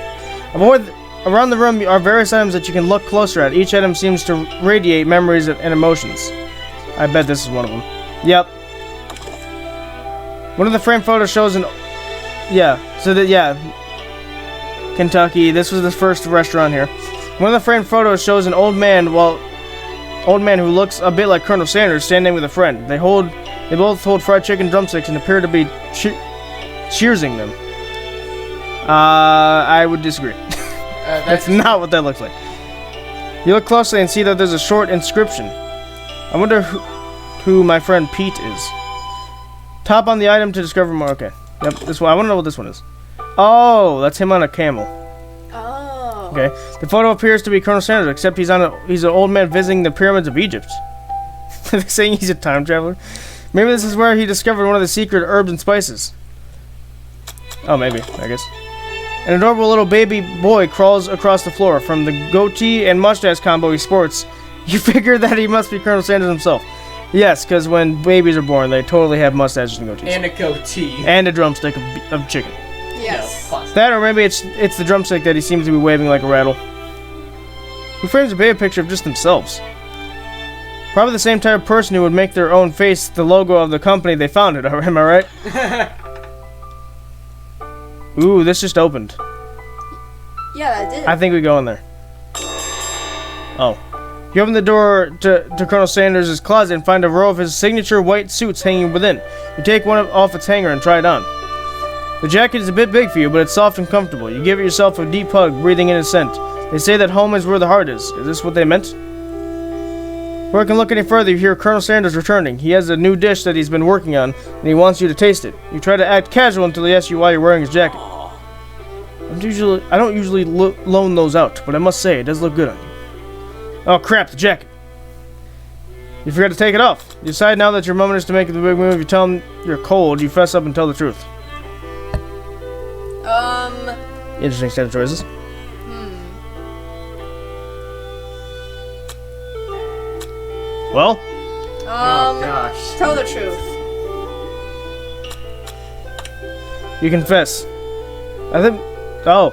Around the room are various items that you can look closer at. Each item seems to radiate memories and emotions. I bet this is one of them. Yep. One of the framed photos shows an... Kentucky. This was the first restaurant here. One of the framed photos shows an old man who looks a bit like Colonel Sanders standing with a friend. They both hold fried chicken drumsticks and appear to be cheersing them. I would disagree. That's not what that looks like. You look closely and see that there's a short inscription. I wonder who my friend Pete is. Tap on the item to discover more. Okay. Yep, this one. I want to know what this one is. Oh, that's him on a camel. Oh. Okay. The photo appears to be Colonel Sanders, except he's an old man visiting the pyramids of Egypt. They're saying he's a time traveler. Maybe this is where he discovered one of the secret herbs and spices. Oh, maybe, I guess. An adorable little baby boy crawls across the floor. From the goatee and mustache combo he sports, you figure that he must be Colonel Sanders himself. Yes, because when babies are born, they totally have mustaches and goatees. And a goatee. And a drumstick of chicken. Yes. No, That, or maybe it's the drumstick that he seems to be waving like a rattle. Who frames a baby picture of just themselves? Probably the same type of person who would make their own face the logo of the company they founded, am I right? Ooh, this just opened. Yeah, that did. I think we go in there. Oh. You open the door to Colonel Sanders' closet and find a row of his signature white suits hanging within. You take one off its hanger and try it on. The jacket is a bit big for you, but it's soft and comfortable. You give yourself a deep hug, breathing in its scent. They say that home is where the heart is. Is this what they meant? Before I can look any further, you hear Colonel Sanders returning. He has a new dish that he's been working on, and he wants you to taste it. You try to act casual until he asks you why you're wearing his jacket. I don't usually loan those out, but I must say, it does look good on you. Oh crap, the jacket. You forgot to take it off. You decide now that your moment is to make the big move. You tell him you're cold, you fess up and tell the truth. Interesting set of choices. Well? Oh gosh. Tell the truth. You confess. I think... Oh.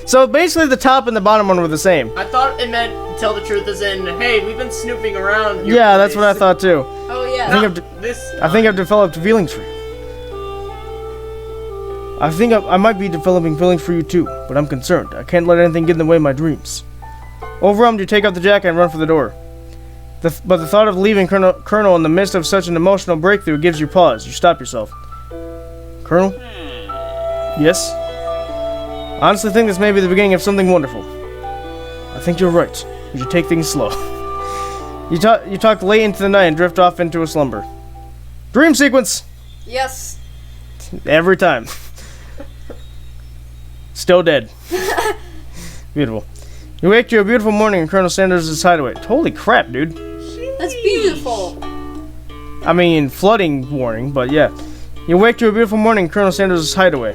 So basically the top and the bottom one were the same. I thought it meant tell the truth as in, hey, we've been snooping around your Yeah, that's what I place." thought too. Oh yeah. I think I've developed feelings for you. I think I might be developing feelings for you too, but I'm concerned. I can't let anything get in the way of my dreams. Overwhelmed, you take out the jacket and run for the door. But the thought of leaving Colonel in the midst of such an emotional breakthrough gives you pause. You stop yourself. Colonel? Yes? I honestly think this may be the beginning of something wonderful. I think you're right. You should take things slow. You talk late into the night and drift off into a slumber. Dream sequence! Yes. Every time. Still dead. Beautiful. You wake to a beautiful morning in Colonel Sanders' hideaway. Holy crap, dude. That's beautiful. I mean, flooding warning, but yeah. You wake to a beautiful morning in Colonel Sanders' hideaway.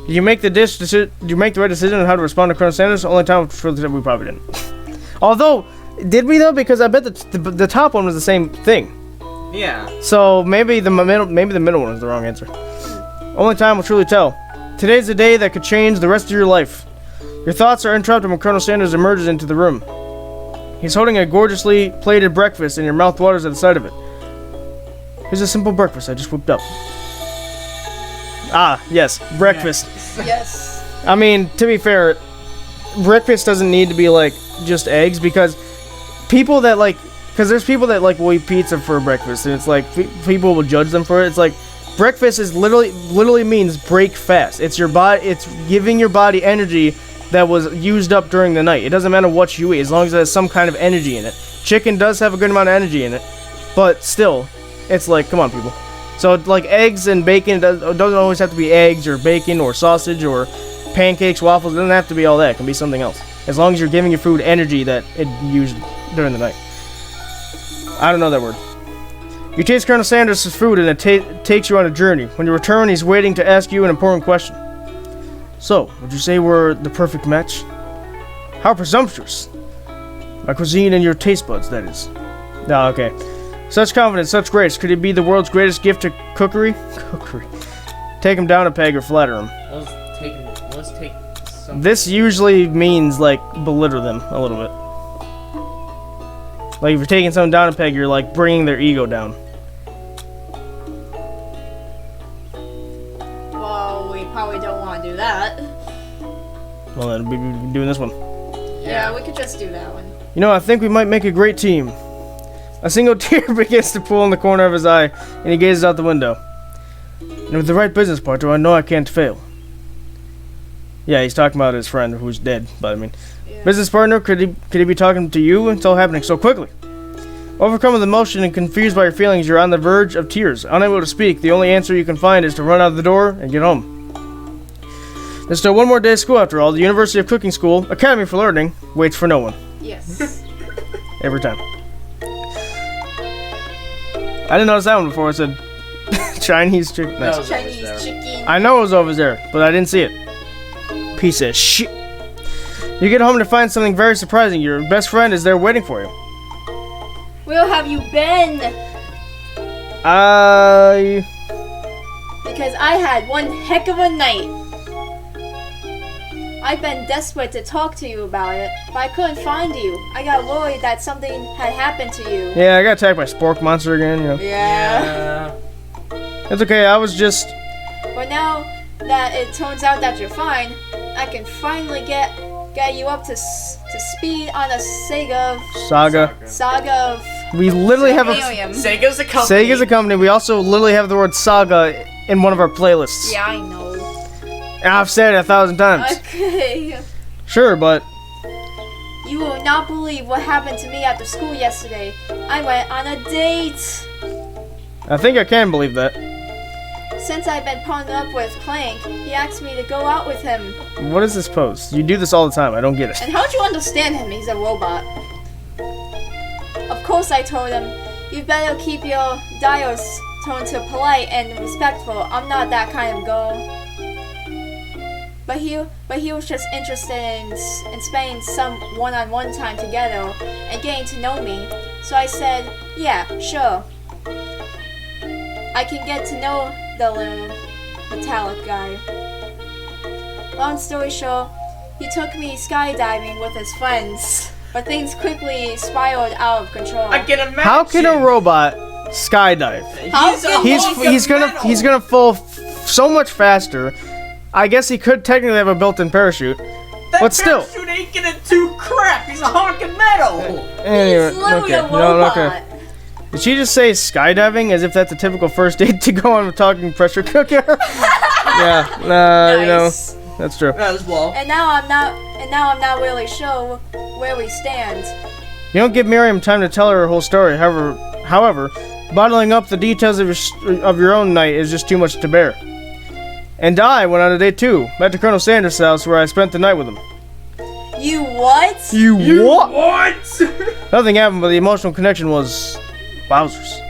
Did you make the right decision on how to respond to Colonel Sanders? Only time for the we probably didn't. Although, did we though? Because I bet the top one was the same thing. Yeah. So maybe the middle one was the wrong answer. Only time will truly tell. Today's the day that could change the rest of your life. Your thoughts are interrupted when Colonel Sanders emerges into the room. He's holding a gorgeously plated breakfast and your mouth waters at the sight of it. Here's a simple breakfast I just whipped up. Ah, yes, breakfast. Yes. I mean, to be fair, breakfast doesn't need to be like just eggs because people that like, because there's people that like will eat pizza for breakfast and it's like people will judge them for it. It's like breakfast is literally means break fast. It's your body. It's giving your body energy that was used up during the night. It doesn't matter what you eat as long as it has some kind of energy in it. Chicken does have a good amount of energy in it, but still, it's like, come on, people. So like eggs and bacon, it doesn't always have to be eggs or bacon or sausage or pancakes, waffles. It doesn't have to be all that. It can be something else. As long as you're giving your food energy that it used during the night. I don't know that word. You taste Colonel Sanders' food and it takes you on a journey. When you return, he's waiting to ask you an important question. So, would you say we're the perfect match? How presumptuous. My cuisine and your taste buds, that is. Ah, okay. Such confidence, such grace. Could it be the world's greatest gift to cookery? Cookery. Take him down a peg or flatter him. Let's take some. This usually means, like, belittle them a little bit. Like, if you're taking someone down a peg, you're, like, bringing their ego down. Well, we probably don't want to do that. Well, then we'll be doing this one. Yeah, we could just do that one. You know, I think we might make a great team. A single tear begins to pool in the corner of his eye, and he gazes out the window. And with the right business partner, I know I can't fail. Yeah, he's talking about his friend who's dead, but I mean... Yeah. Business partner, could he be talking to you until happening so quickly? Overcome with emotion and confused by your feelings, you're on the verge of tears. Unable to speak, the only answer you can find is to run out of the door and get home. There's still one more day of school after all. The University of Cooking School, Academy for Learning, waits for no one. Yes. Every time. I didn't notice that one before. I said Chinese chicken. No. Nice. Chinese chicken. I know it was over there, but I didn't see it. Piece of shit. You get home to find something very surprising. Your best friend is there waiting for you. Where have you been? Because I had one heck of a night. I've been desperate to talk to you about it, but I couldn't find you. I got worried that something had happened to you. Yeah, I got attacked by Spork Monster again, you know. Yeah. It's okay, I was just... But now that it turns out that you're fine, I can finally get you up to speed on a saga of We literally have a... Alien. Sega's a company. Sega's a company. We also literally have the word saga in one of our playlists. Yeah, I know. And I've said it 1,000 times. Okay. Sure, but... You will not believe what happened to me after school yesterday. I went on a date. I think I can believe that. Since I've been partnered up with Clank, he asked me to go out with him. What is this pose? You do this all the time. I don't get it. And how'd you understand him? He's a robot. Of course I told him, you better keep your dials tone to polite and respectful. I'm not that kind of girl. But he was just interested in spending some one-on-one time together and getting to know me. So I said, yeah, sure. I can get to know the little metallic guy. Long story short, he took me skydiving with his friends, but things quickly spiraled out of control. I can imagine. How can a robot skydive? He's gonna fall so much faster. I guess he could technically have a built-in parachute, but still. That parachute ain't gonna do crap. He's a hunk of metal. Anyway, He's literally a okay. robot. No, okay. Did she just say skydiving as if that's a typical first date to go on with talking pressure cooker? Yeah, Nice. you know, that's true. That was well. And now I'm not really sure where we stand. You don't give Miriam time to tell her whole story. However, bottling up the details of your own night is just too much to bear. And I went on a date too, back to Colonel Sanders' house where I spent the night with him. You what? You what? What? Nothing happened, but the emotional connection was wowzers.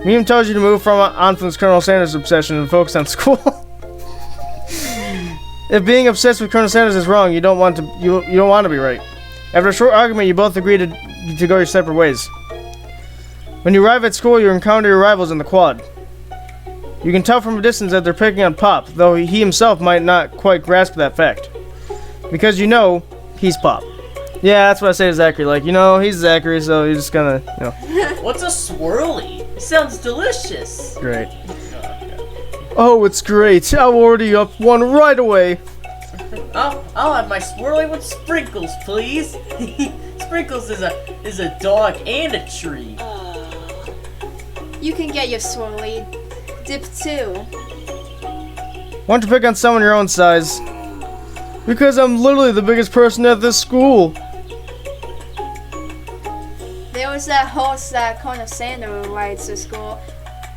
Miriam tells you to move on from this Colonel Sanders obsession and focus on school. If being obsessed with Colonel Sanders is wrong, you don't want to be right. After a short argument, you both agree to go your separate ways. When you arrive at school, you encounter your rivals in the quad. You can tell from a distance that they're picking on Pop, though he himself might not quite grasp that fact. Because you know, he's Pop. Yeah, that's what I say to Zachary, like, you know, he's Zachary, so he's just gonna, you know. What's a swirly? It sounds delicious. Great. Oh, it's great. I'll order you up one right away. I'll have my swirly with sprinkles, please. Sprinkles is a dog and a tree. You can get your swirly dip too. Why don't you pick on someone your own size? Because I'm literally the biggest person at this school. There was that horse that Colonel Sanders rides to school,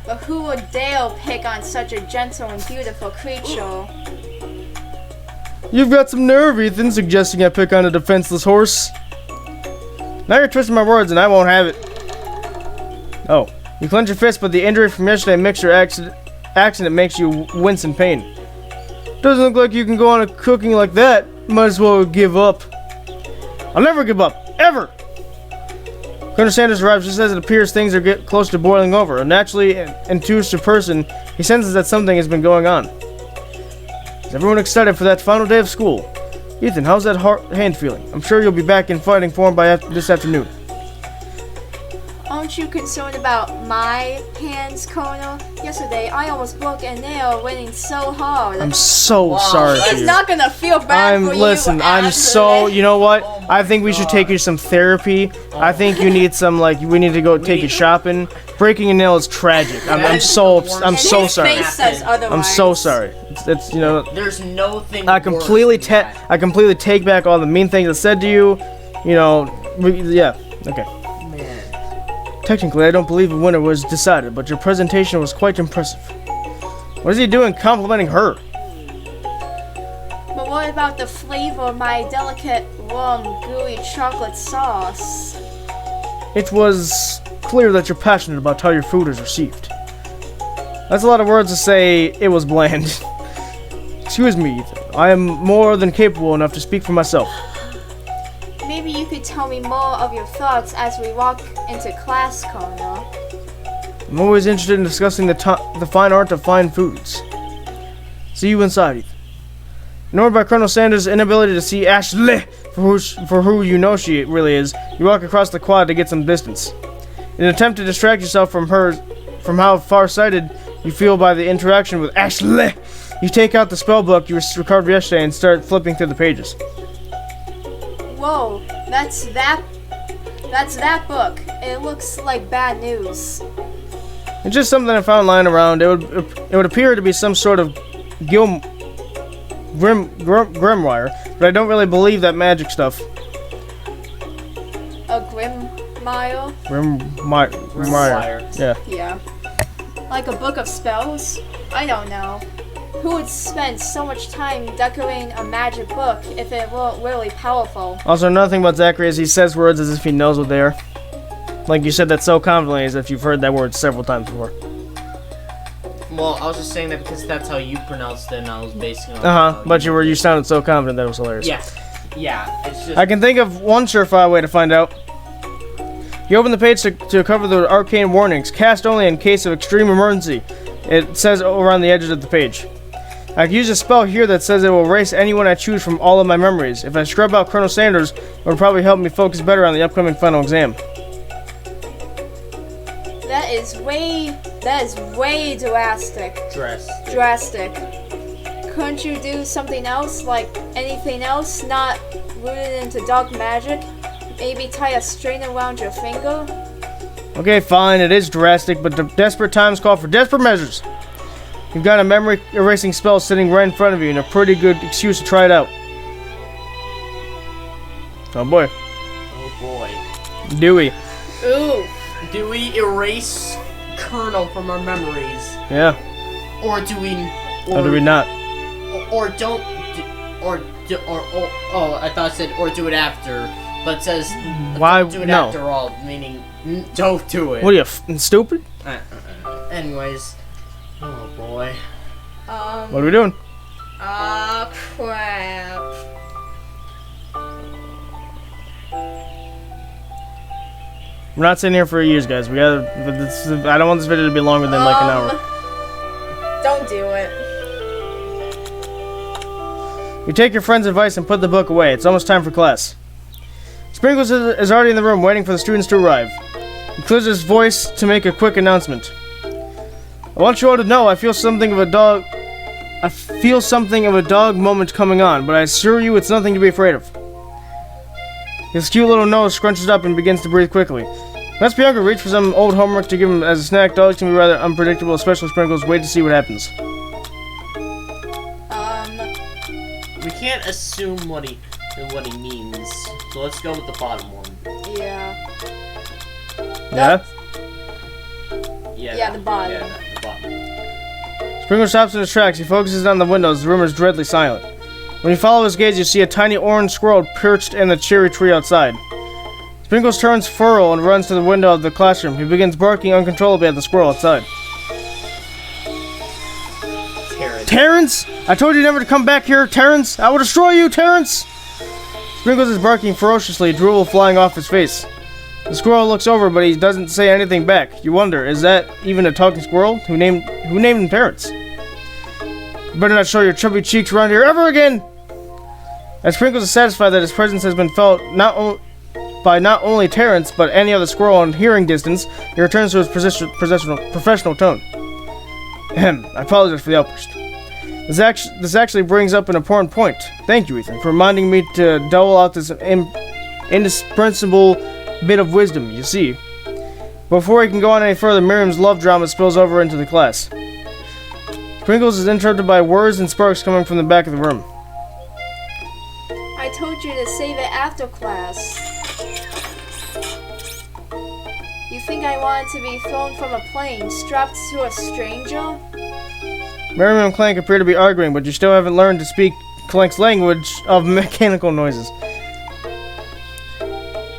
but who would dare pick on such a gentle and beautiful creature? You've got some nerve, Ethan, suggesting I pick on a defenseless horse. Now you're twisting my words and I won't have it. Oh. You clench your fist, but the injury from yesterday mixture accident makes you wince in pain. Doesn't look like you can go on a cooking like that. Might as well give up. I'll never give up. Ever! Colonel Sanders arrives just as it appears things are getting close to boiling over. A naturally intuitive person, he senses that something has been going on. Is everyone excited for that final day of school? Ethan, how's that hand feeling? I'm sure you'll be back in fighting form by this afternoon. Aren't you concerned about my hands, Colonel? Yesterday, I almost broke a nail raining so hard. I'm so sorry for He's you. not gonna feel bad for you. I'm so, you know what? I think we should take you to some therapy. I think you need some, like, we need to go take you shopping. Breaking a nail is tragic. I'm so sorry. Face says otherwise. I'm so sorry. It's you know. There's no thing. I completely take back all the mean things I said to you. You know, yeah. Okay. Man. Technically, I don't believe a winner was decided, but your presentation was quite impressive. What is he doing complimenting her? But what about the flavor of my delicate, warm, gooey chocolate sauce? It was clear that you're passionate about how your food is received. That's a lot of words to say it was bland. Excuse me, Ethan. I am more than capable enough to speak for myself. Maybe you could tell me more of your thoughts as we walk into class, Connor. I'm always interested in discussing the fine art of fine foods. See you inside, Ethan. Ignored by Colonel Sanders' inability to see Aeshleigh for who you know she really is, you walk across the quad to get some distance. In an attempt to distract yourself from how far-sighted you feel by the interaction with Aeshleigh, you take out the spell book you recovered yesterday and start flipping through the pages. Whoa, that's that book. It looks like bad news. It's just something I found lying around. It would appear to be some sort of grimoire, but I don't really believe that magic stuff. A grimoire? Grimoire. Yeah. Yeah. Like a book of spells? I don't know. Who would spend so much time decorating a magic book if it weren't really powerful? Also, another thing about Zachary is he says words as if he knows what they are. Like you said that so confidently as if you've heard that word several times before. Well, I was just saying that because that's how you pronounced it, and I was basing it on But you sounded so confident that it was hilarious. Yeah, it's just... I can think of one surefire way to find out. You open the page to cover the arcane warnings. Cast only in case of extreme emergency. It says over on the edges of the page. I can use a spell here that says it will erase anyone I choose from all of my memories. If I scrub out Colonel Sanders, it would probably help me focus better on the upcoming final exam. That is way drastic. Drastic. Couldn't you do something else, like anything else, not rooted into dark magic? Maybe tie a string around your finger? Okay, fine, it is drastic, but the desperate times call for desperate measures. You've got a memory erasing spell sitting right in front of you and a pretty good excuse to try it out. Oh boy. Oh boy. Dewey. Ooh. Do we erase Colonel from our memories? Yeah. Or do we... Or do we not? Or don't... Oh, I thought it said, or do it after. But it says, Why? do it No. after all, meaning, don't do it. What are you, stupid? Anyways. Oh, boy. What are we doing? Oh, crap. We're not sitting here for years, guys. I don't want this video to be longer than like an hour. Don't do it. You take your friend's advice and put the book away. It's almost time for class. Sprinkles is already in the room waiting for the students to arrive. He clears his voice to make a quick announcement. I want you all to know I feel something of a dog moment coming on, but I assure you it's nothing to be afraid of. His cute little nose scrunches up and begins to breathe quickly. Let's be hungry, reach for some old homework to give him as a snack. Dogs can be rather unpredictable, especially Sprinkles. Wait to see what happens. We can't assume what he means. So let's go with the bottom one. Yeah. Yeah? Yeah, the bottom. Yeah, the bottom. Sprinkles stops in his tracks. He focuses on the windows. The room is dreadfully silent. When you follow his gaze, you see a tiny orange squirrel perched in the cherry tree outside. Sprinkles turns furrow and runs to the window of the classroom. He begins barking uncontrollably at the squirrel outside. Terrence! I told you never to come back here, Terrence! I will destroy you, Terrence! Sprinkles is barking ferociously, drool flying off his face. The squirrel looks over, but he doesn't say anything back. You wonder, is that even a talking squirrel? Who named him Terrence? You better not show your chubby cheeks around here ever again! As Sprinkles is satisfied that his presence has been felt by not only Terrence, but any other squirrel in hearing distance, he returns to his professional tone. Ahem, I apologize for the outburst. This actually brings up an important point. Thank you, Ethan, for reminding me to dole out this indispensable bit of wisdom, you see. Before he can go on any further, Miriam's love drama spills over into the class. Sprinkles is interrupted by words and sparks coming from the back of the room. I told you to save it after class. You think I wanted to be thrown from a plane, strapped to a stranger? Miriam and Clank appear to be arguing, but you still haven't learned to speak Clank's language of mechanical noises.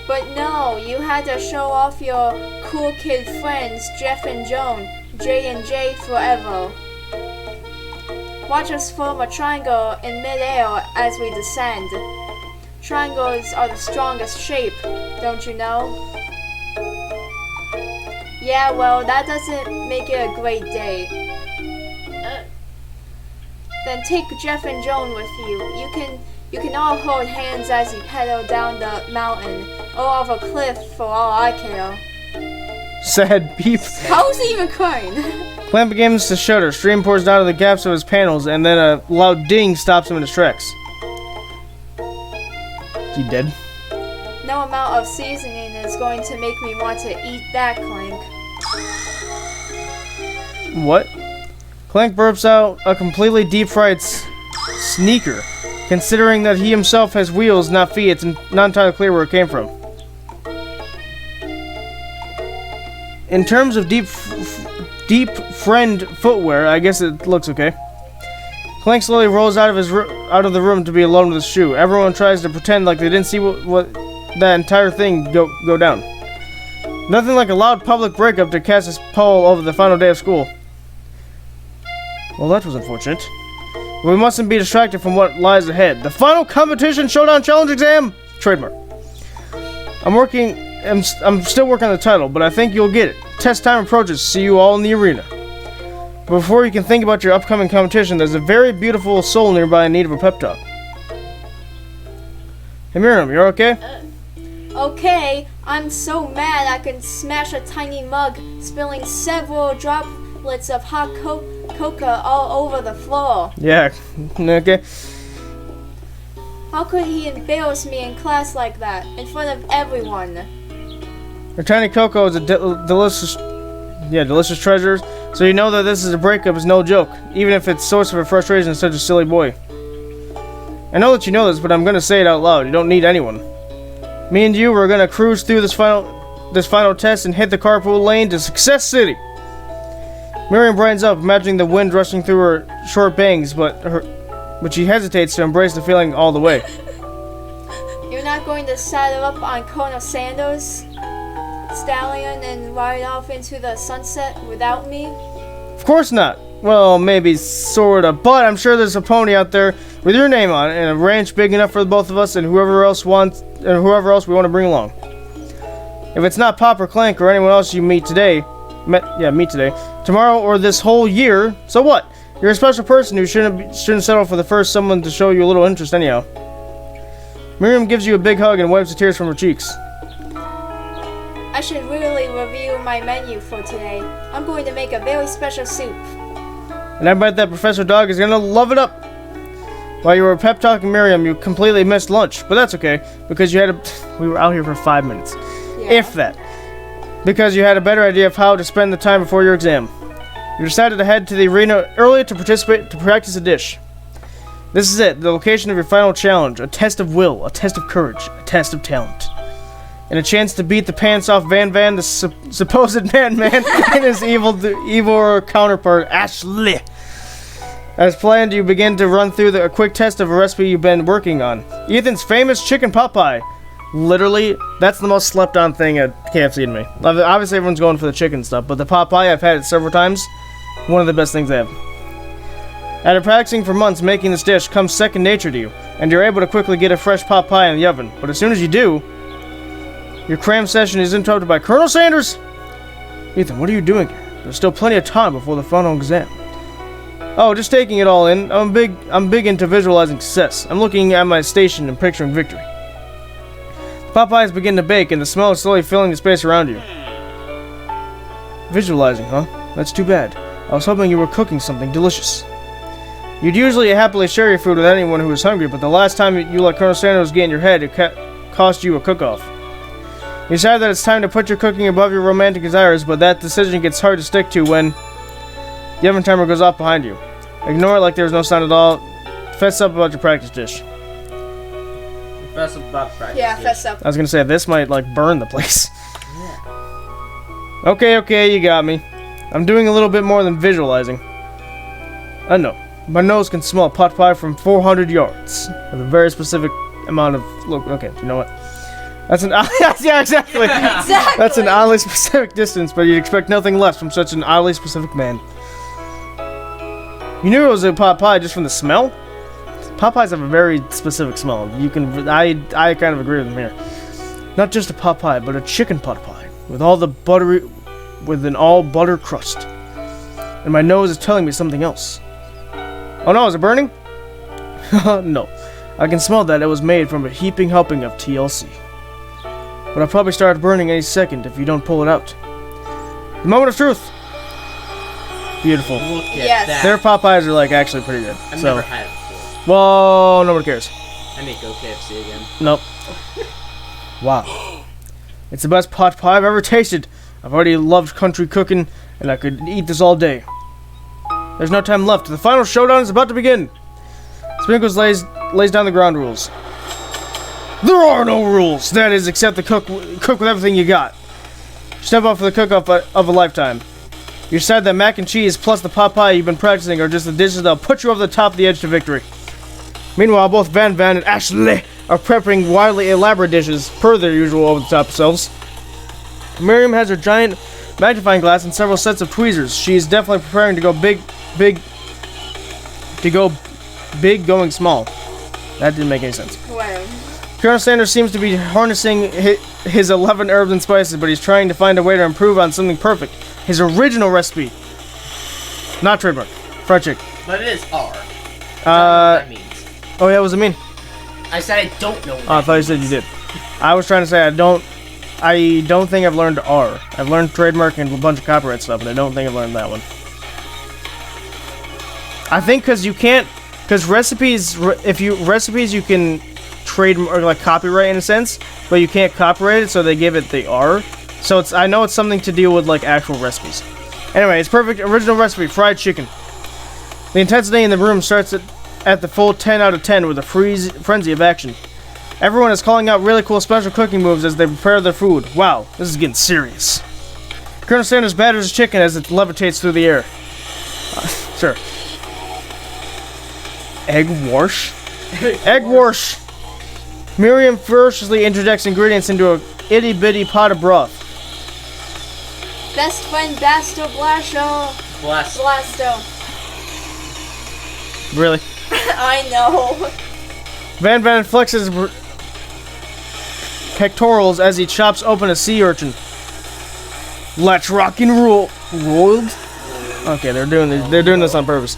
But no, you had to show off your cool kid friends, Jeff and Joan, J and J forever. Watch us form a triangle in midair as we descend. Triangles are the strongest shape, don't you know? Yeah, well, that doesn't make it a great day. Then take Jeff and Joan with you. You can all hold hands as you pedal down the mountain, or off a cliff for all I care. Sad beep. How is he even crying? Clank begins to shudder. Stream pours down to the gaps of his panels, and then a loud ding stops him in his tracks. Is he dead? No amount of seasoning is going to make me want to eat that, Clank. What? Clank burps out a completely deep-fried sneaker, considering that he himself has wheels, not feet. It's not entirely clear where it came from. In terms of deep friend footwear, I guess it looks okay. Clank slowly rolls out of the room to be alone with his shoe. Everyone tries to pretend like they didn't see what that entire thing go down. Nothing like a loud public breakup to cast a pall over the final day of school. Well, that was unfortunate. We mustn't be distracted from what lies ahead. The final competition showdown challenge exam! Trademark. I'm still working on the title, but I think you'll get it. Test time approaches. See you all in the arena. But before you can think about your upcoming competition, there's a very beautiful soul nearby in need of a pep talk. Hey Miriam, you're okay? Okay, I'm so mad I can smash a tiny mug, spilling several droplets of hot cocoa all over the floor. Yeah, okay. How could he embarrass me in class like that, in front of everyone? Her tiny cocoa is a delicious treasure, so you know that this is a breakup is no joke, even if it's source of a frustration in such a silly boy. I know that you know this, but I'm gonna say it out loud. You don't need anyone. Me and you, we're gonna cruise through this final test and hit the carpool lane to Success City. Miriam brightens up, imagining the wind rushing through her short bangs, but she hesitates to embrace the feeling all the way. You're not going to saddle up on Colonel Sanders' stallion and ride off into the sunset without me? Of course not. Well, maybe sorta, but I'm sure there's a pony out there with your name on it and a ranch big enough for the both of us and whoever else we want to bring along. If it's not Pop or Clank or anyone else you meet today, tomorrow or this whole year, so what? You're a special person who shouldn't settle for the first someone to show you a little interest anyhow. Miriam gives you a big hug and wipes the tears from her cheeks. I should really review my menu for today. I'm going to make a very special soup. And I bet that Professor Dog is gonna love it up. While you were pep talking Miriam, you completely missed lunch, but that's okay because we were out here for 5 minutes, if that, because you had a better idea of how to spend the time before your exam. You decided to head to the arena early to practice a dish. This is it, the location of your final challenge, a test of will, a test of courage, a test of talent, and a chance to beat the pants off Van, the supposed madman, and his evil counterpart, Aeshleigh. As planned, you begin to run through a quick test of a recipe you've been working on. Ethan's famous chicken pot pie. Literally, that's the most slept on thing at KFC to me. Obviously, everyone's going for the chicken stuff, but the pot pie, I've had it several times. One of the best things they have. After practicing for months, making this dish comes second nature to you, and you're able to quickly get a fresh pot pie in the oven. But as soon as you do, your cram session is interrupted by Colonel Sanders! Ethan, what are you doing here? There's still plenty of time before the final exam. Oh, just taking it all in. I'm big into visualizing success. I'm looking at my station and picturing victory. The pot pies begin to bake, and the smell is slowly filling the space around you. Visualizing, huh? That's too bad. I was hoping you were cooking something delicious. You'd usually happily share your food with anyone who was hungry, but the last time you let Colonel Sanders get in your head, it cost you a cook-off. You decide that it's time to put your cooking above your romantic desires, but that decision gets hard to stick to when the oven timer goes off behind you. Ignore it like there's no sound at all. Fess up about your practice dish. Fess up about practice Yeah, dish. fess up. I was gonna say, this might, burn the place. Yeah. Okay, you got me. I'm doing a little bit more than visualizing. I know. My nose can smell pot pie from 400 yards. With a very specific amount of... Look, okay, you know what? That's an... yeah, exactly. Exactly. That's an oddly specific distance, but you'd expect nothing less from such an oddly specific man. You knew it was a pot pie just from the smell? Pot pies have a very specific smell. You can... I kind of agree with him here. Not just a pot pie, but a chicken pot pie. With all the buttery... With an all butter crust. And my nose is telling me something else. Oh no, is it burning? No. I can smell that it was made from a heaping helping of TLC. But I'll probably start burning any second if you don't pull it out. The moment of truth! Beautiful. Look at Yes. that. Their pot pies are like actually pretty good. I've So, never had it before. well, nobody cares. I may go KFC again. Nope. Wow. It's the best pot pie I've ever tasted. I've already loved country cooking, and I could eat this all day. There's no time left. The final showdown is about to begin. Sprinkles lays down the ground rules. There are no rules. That is, except the cook with everything you got. Step up for the cook-off of a lifetime. You decide that mac and cheese plus the pot pie you've been practicing are just the dishes that'll put you over the top of the edge to victory. Meanwhile, both Van and Aeshleigh are preparing wildly elaborate dishes, per their usual over-the-top selves. Miriam has her giant magnifying glass and several sets of tweezers. She is definitely preparing to go big going small. That didn't make any sense. Wow. Colonel Sanders seems to be harnessing his 11 herbs and spices, but he's trying to find a way to improve on something perfect. His original recipe. Not trademark. Fried chicken. But it is R. That means. Oh yeah, what does it mean? I said I don't know. Oh, I thought you said you did. I was trying to say I don't think I've learned R. I've learned trademark and a bunch of copyright stuff, and I don't think I've learned that one. I think because you can't, because recipes you can trade or like copyright in a sense, but you can't copyright it, so they give it the R. So I know it's something to deal with like actual recipes. Anyway, it's perfect original recipe, fried chicken. The intensity in the room starts at the full 10 out of 10 with a frenzy of action. Everyone is calling out really cool special cooking moves as they prepare their food. Wow, this is getting serious. Colonel Sanders batters his chicken as it levitates through the air. Sure. Egg wash? Egg wash! Miriam ferociously interjects ingredients into a itty-bitty pot of broth. Best friend Basto Blasho. Blasto. Really? I know. Van flexes pectorals as he chops open a sea urchin. Let's rock and roll. Rolled? Okay, they're doing this on purpose.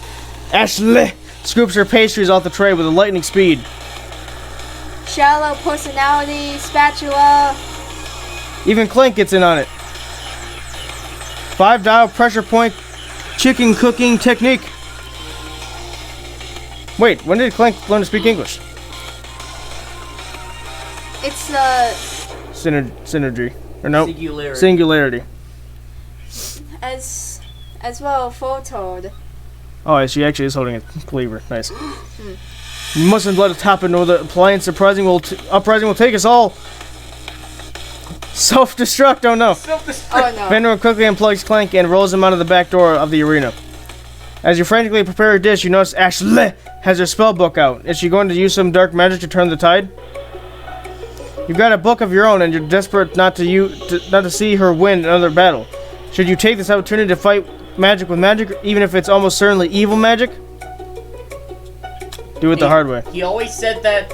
Aeshleigh scoops her pastries off the tray with a lightning speed. Shallow personality, spatula. Even Clank gets in on it. 5-dial pressure point chicken cooking technique. Wait, when did Clank learn to speak English? It's Synergy. Or no? Singularity. Singularity. as well photoed. Oh, she actually is holding a cleaver. Nice. You mustn't let it happen, or the appliance uprising will take us all. Self-destruct. Oh no. Oh no. Vanderbilt quickly unplugs Clank and rolls him out of the back door of the arena. As you frantically prepare a dish, you notice Aeshleigh has her spell book out. Is she going to use some dark magic to turn the tide? You've got a book of your own, and you're desperate not to see her win another battle. Should you take this opportunity to fight magic with magic, even if it's almost certainly evil magic? Do it the hard way. He always said that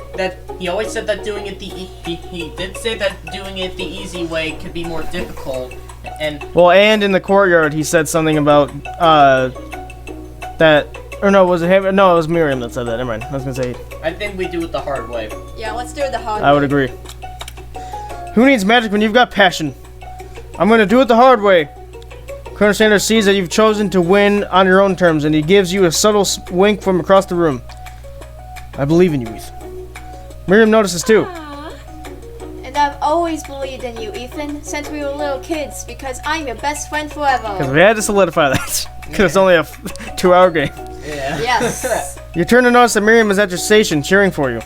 doing it he did say that doing it the easy way could be more difficult, and Well, and in the courtyard, he said something about that. Or no, was it him? No, it was Miriam that said that. Never mind. I was gonna say. I think we do it the hard way. Yeah, let's do it the hard I would agree. Who needs magic when you've got passion? I'm gonna do it the hard way. Colonel Sanders sees that you've chosen to win on your own terms, and he gives you a subtle wink from across the room. I believe in you, Ethan. Miriam notices too. And I've always believed in you, Ethan, since we were little kids, because I'm your best friend forever. Because we had to solidify that. Because it's only a 2-hour game. Yeah. Yes. You turn to notice that Miriam is at your station, cheering for you.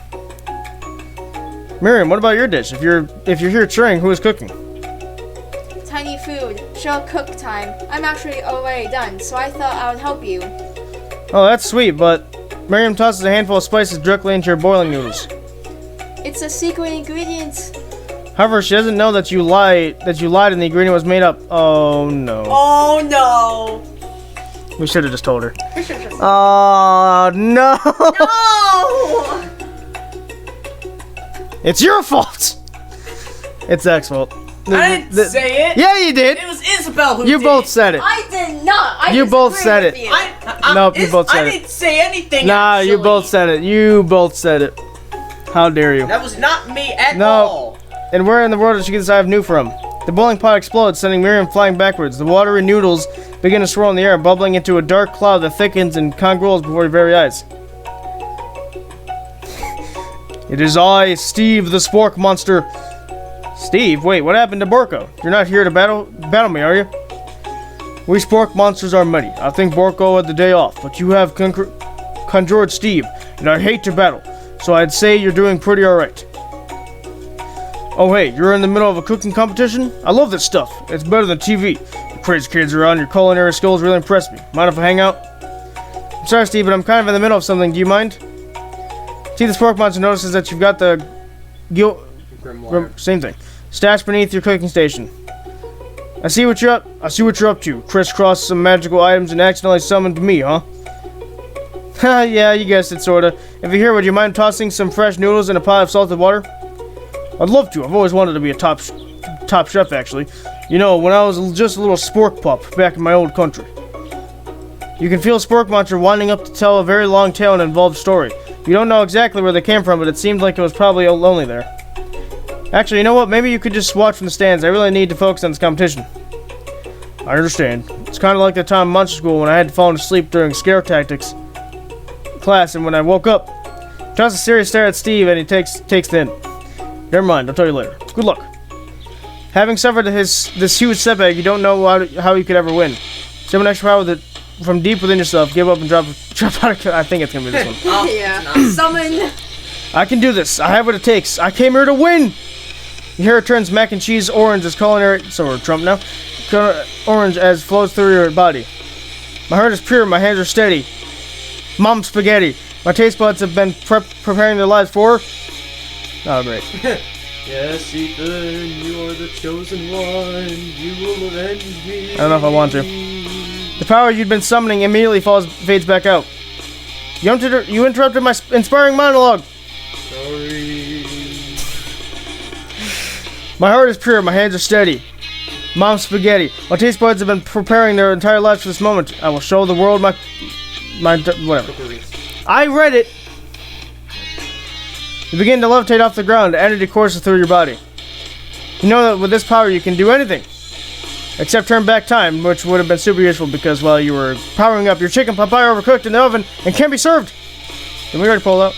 Miriam, what about your dish? If you're here cheering, who is cooking? Tiny food. She'll cook time. I'm actually already done, so I thought I would help you. Oh, that's sweet, but Miriam tosses a handful of spices directly into your boiling noodles. It's a secret ingredient. However, she doesn't know that you lied and the ingredient was made up. Oh no. Oh no! We should have just told her. We should just- Oh no. No! It's your fault. It's Zach's fault. I didn't say it. Yeah, you did. It was Isabel who You did both it. said it. I did not. You both said it. Nope, you both said I it. didn't say anything. Nah, you actually. both said it. You both said it. How dare you? That was not me at No. all. And where in the world did she get this I have new from? The boiling pot explodes, sending Miriam flying backwards. The watery noodles begin to swirl in the air, bubbling into a dark cloud that thickens and congruels before your very eyes. It is I, Steve, the spork monster. Steve? Wait, what happened to Borko? You're not here to battle me, are you? We spork monsters are many. I think Borko had the day off, but you have conjured Steve, and I hate to battle, so I'd say you're doing pretty alright. Oh hey, you're in the middle of a cooking competition? I love this stuff. It's better than TV. You crazy kids around, your culinary skills really impress me. Mind if I hang out? I'm sorry, Steve, but I'm kind of in the middle of something. Do you mind? See, the spork monster notices that you've got the same thing. Stashed beneath your cooking station. I see what you're up to. Crisscross some magical items and accidentally summoned me, huh? Ha, yeah, you guessed it, sorta. If you're here, would you mind tossing some fresh noodles in a pot of salted water? I'd love to. I've always wanted to be a top chef, actually. You know, when I was just a little spork pup back in my old country. You can feel Spork Monster winding up to tell a very long tale and involved story. You don't know exactly where they came from, but it seemed like it was probably lonely there. Actually, you know what? Maybe you could just watch from the stands. I really need to focus on this competition. I understand. It's kind of like the time in Monster School when I had to fall asleep during scare tactics class, and when I woke up, tosses a serious stare at Steve, and he takes the hint. Never mind, I'll tell you later. Good luck. Having suffered this huge setback, you don't know how you could ever win. Summon extra power from deep within yourself. Give up and drop out. I think it's gonna be this one. Oh, Yeah. Summon. I can do this. I have what it takes. I came here to win. Your hair turns mac and cheese orange as culinary. So we're Trump now. Orange as flows through your body. My heart is pure. My hands are steady. Mom spaghetti. My taste buds have been preparing their lives for. Oh, great. Yes, Ethan, you are the chosen one. You will avenge me. I don't know if I want to. The power you'd been summoning immediately fades back out. You interrupted my inspiring monologue. Sorry. My heart is pure. My hands are steady. Mom spaghetti. My taste buds have been preparing their entire lives for this moment. I will show the world my whatever. I read it. You begin to levitate off the ground. Energy courses through your body. You know that with this power you can do anything. Except turn back time, which would have been super useful because while you were powering up your chicken papaya overcooked in the oven and can't be served. Then we already pulled out.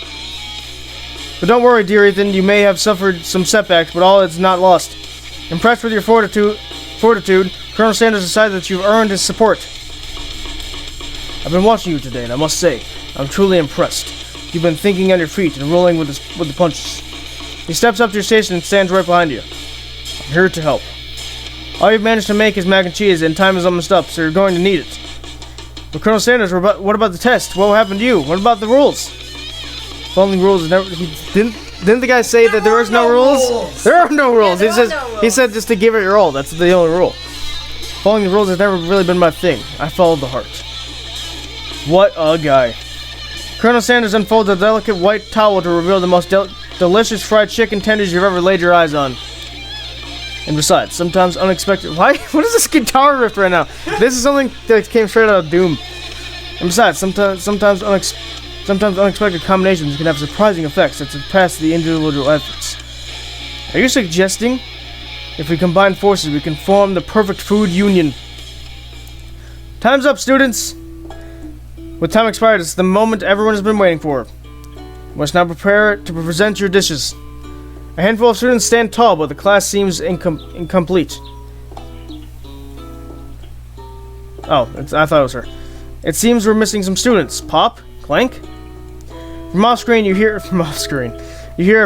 But don't worry, dear Ethan, you may have suffered some setbacks, but all is not lost. Impressed with your fortitude, Colonel Sanders decided that you've earned his support. I've been watching you today, and I must say, I'm truly impressed. You've been thinking on your feet and rolling with the punches. He steps up to your station and stands right behind you. I'm here to help. All you've managed to make is mac and cheese, and time is almost up, so you're going to need it. But Colonel Sanders, what about the test? What happened to you? What about the rules? Following rules is never. Didn't the guy say that there is no rules? There are no rules. He said just to give it your all. That's the only rule. Following the rules has never really been my thing. I followed the heart. What a guy. Colonel Sanders unfolds a delicate white towel to reveal the most delicious fried chicken tenders you've ever laid your eyes on. And besides, sometimes unexpected. Why? What is this guitar riff right now? This is something that came straight out of Doom. And besides, sometimes unexpected combinations can have surprising effects that surpass the individual efforts. Are you suggesting if we combine forces, we can form the perfect food union? Time's up, students. With time expired, it's the moment everyone has been waiting for. You must now prepare to present your dishes. A handful of students stand tall, but the class seems incomplete. Oh, I thought it was her. It seems we're missing some students. Pop? Clank? From off screen, you hear a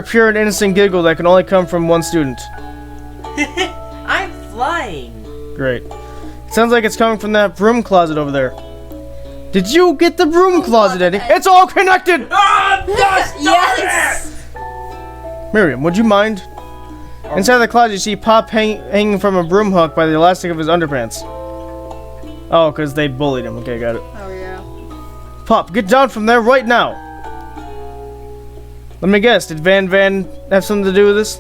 pure and innocent giggle that can only come from one student. I'm flying. Great. Sounds like it's coming from that broom closet over there. Did you get the broom closet, Eddie? It's all connected! Yes! Miriam, would you mind? Inside the closet, you see Pop hanging from a broom hook by the elastic of his underpants. Oh, because they bullied him. Okay, got it. Oh, yeah. Pop, get down from there right now! Let me guess, did Van have something to do with this?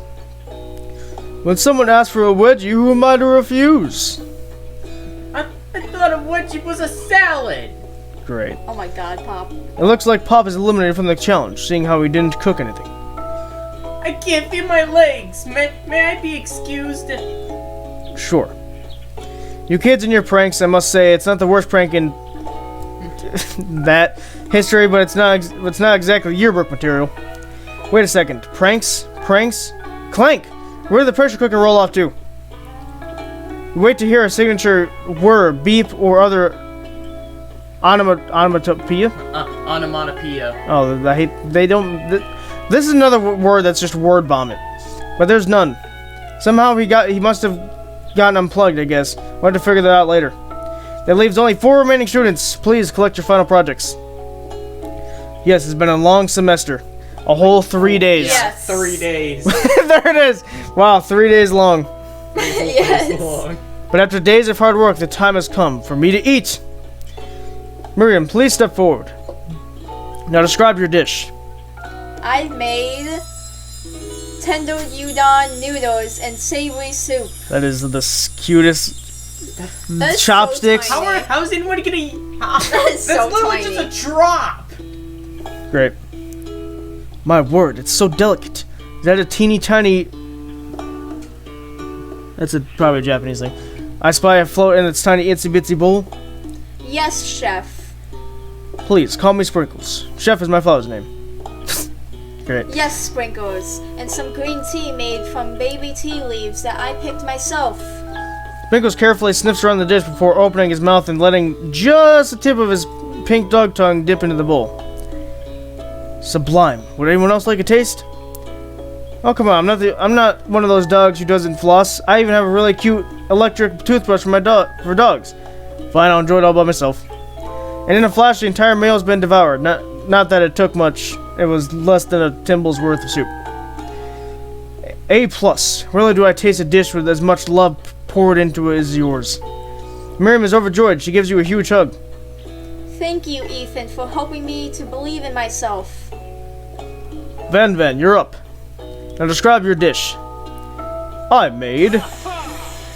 When someone asks for a wedgie, who am I to refuse? I thought a wedgie was a salad. Great. Oh my god, Pop. It looks like Pop is eliminated from the challenge, seeing how he didn't cook anything. I can't feel my legs. May I be excused? Sure. You kids and your pranks, I must say, it's not the worst prank in that history, but it's not exactly yearbook material. Wait a second. Pranks? Clank! Where did the pressure cooker roll off to? You wait to hear a signature whir, beep, or other onomatopoeia? Onomatopoeia. Oh, this is another word that's just word vomit. But there's none. Somehow he must have gotten unplugged, I guess. We'll have to figure that out later. That leaves only 4 remaining students. Please collect your final projects. Yes, it's been a long semester. A whole 3 days. Yes. 3 days. There it is. Wow, 3 days long. Yes. But after days of hard work, the time has come for me to eat. Miriam, please step forward. Now describe your dish. I made tender udon noodles and savory soup. That is the cutest That's chopsticks. so tiny. How's anyone gonna eat? That's so literally tiny. just a drop. Great. My word, it's so delicate. Is that a teeny tiny... That's probably a Japanese thing. I spy a float in its tiny itsy bitsy bowl. Yes, chef. Please, call me Sprinkles. Chef is my father's name. Great. Yes, sprinkles. And some green tea made from baby tea leaves that I picked myself. Sprinkles carefully sniffs around the dish before opening his mouth and letting just the tip of his pink dog tongue dip into the bowl. Sublime. Would anyone else like a taste? Oh, come on. I'm not one of those dogs who doesn't floss. I even have a really cute electric toothbrush for dogs. Fine, I'll enjoy it all by myself. And in a flash, the entire meal has been devoured. Not that it took much. It was less than a timble's worth of soup. A+. Really do I taste a dish with as much love poured into it as yours. Miriam is overjoyed. She gives you a huge hug. Thank you, Ethan, for helping me to believe in myself. Van, you're up. Now describe your dish. I made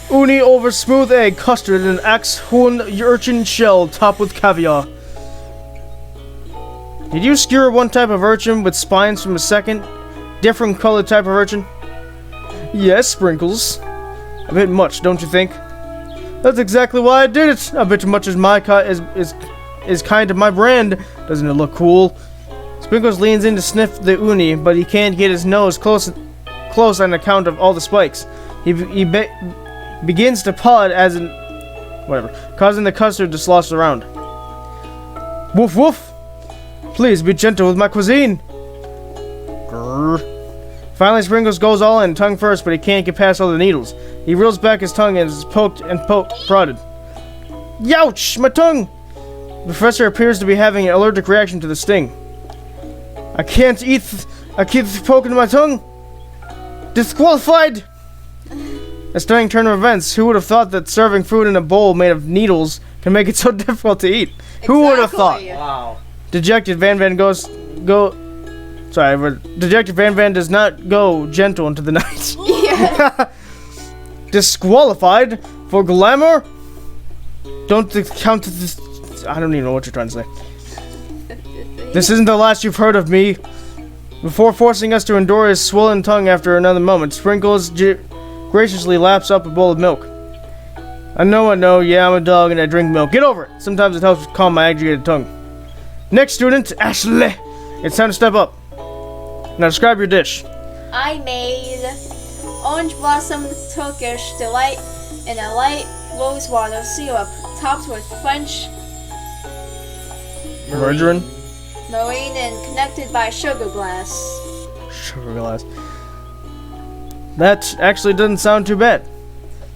uni over smooth egg custard and axhorn urchin shell topped with caviar. Did you skewer one type of urchin with spines from a second, different colored type of urchin? Yes, Sprinkles. A bit much, don't you think? That's exactly why I did it. A bit much as my is kind of my brand. Doesn't it look cool? Sprinkles leans in to sniff the uni, but he can't get his nose close on account of all the spikes. He begins to pod as in... whatever. Causing the custard to slosh around. Woof woof! Please be gentle with my cuisine! Grrr. Finally, Sprinkles goes all in, tongue first, but he can't get past all the needles. He reels back his tongue and is prodded. Youch! My tongue! The professor appears to be having an allergic reaction to the sting. I can't eat. I keep poking my tongue. Disqualified! A stunning turn of events. Who would have thought that serving food in a bowl made of needles can make it so difficult to eat? Who would have thought? Wow. Dejected Van does not go gentle into the night. Yeah. Disqualified for glamour? Don't count this. I don't even know what you're trying to say. This isn't the last you've heard of me. Before forcing us to endure his swollen tongue after another moment, Sprinkles graciously laps up a bowl of milk. I know, yeah, I'm a dog and I drink milk. Get over it. Sometimes it helps calm my agitated tongue. Next student, Aeshleigh. It's time to step up. Now describe your dish. I made orange blossom Turkish delight in a light rosewater syrup topped with French Margarine. marine and connected by sugar glass. Sugar glass. That actually doesn't sound too bad.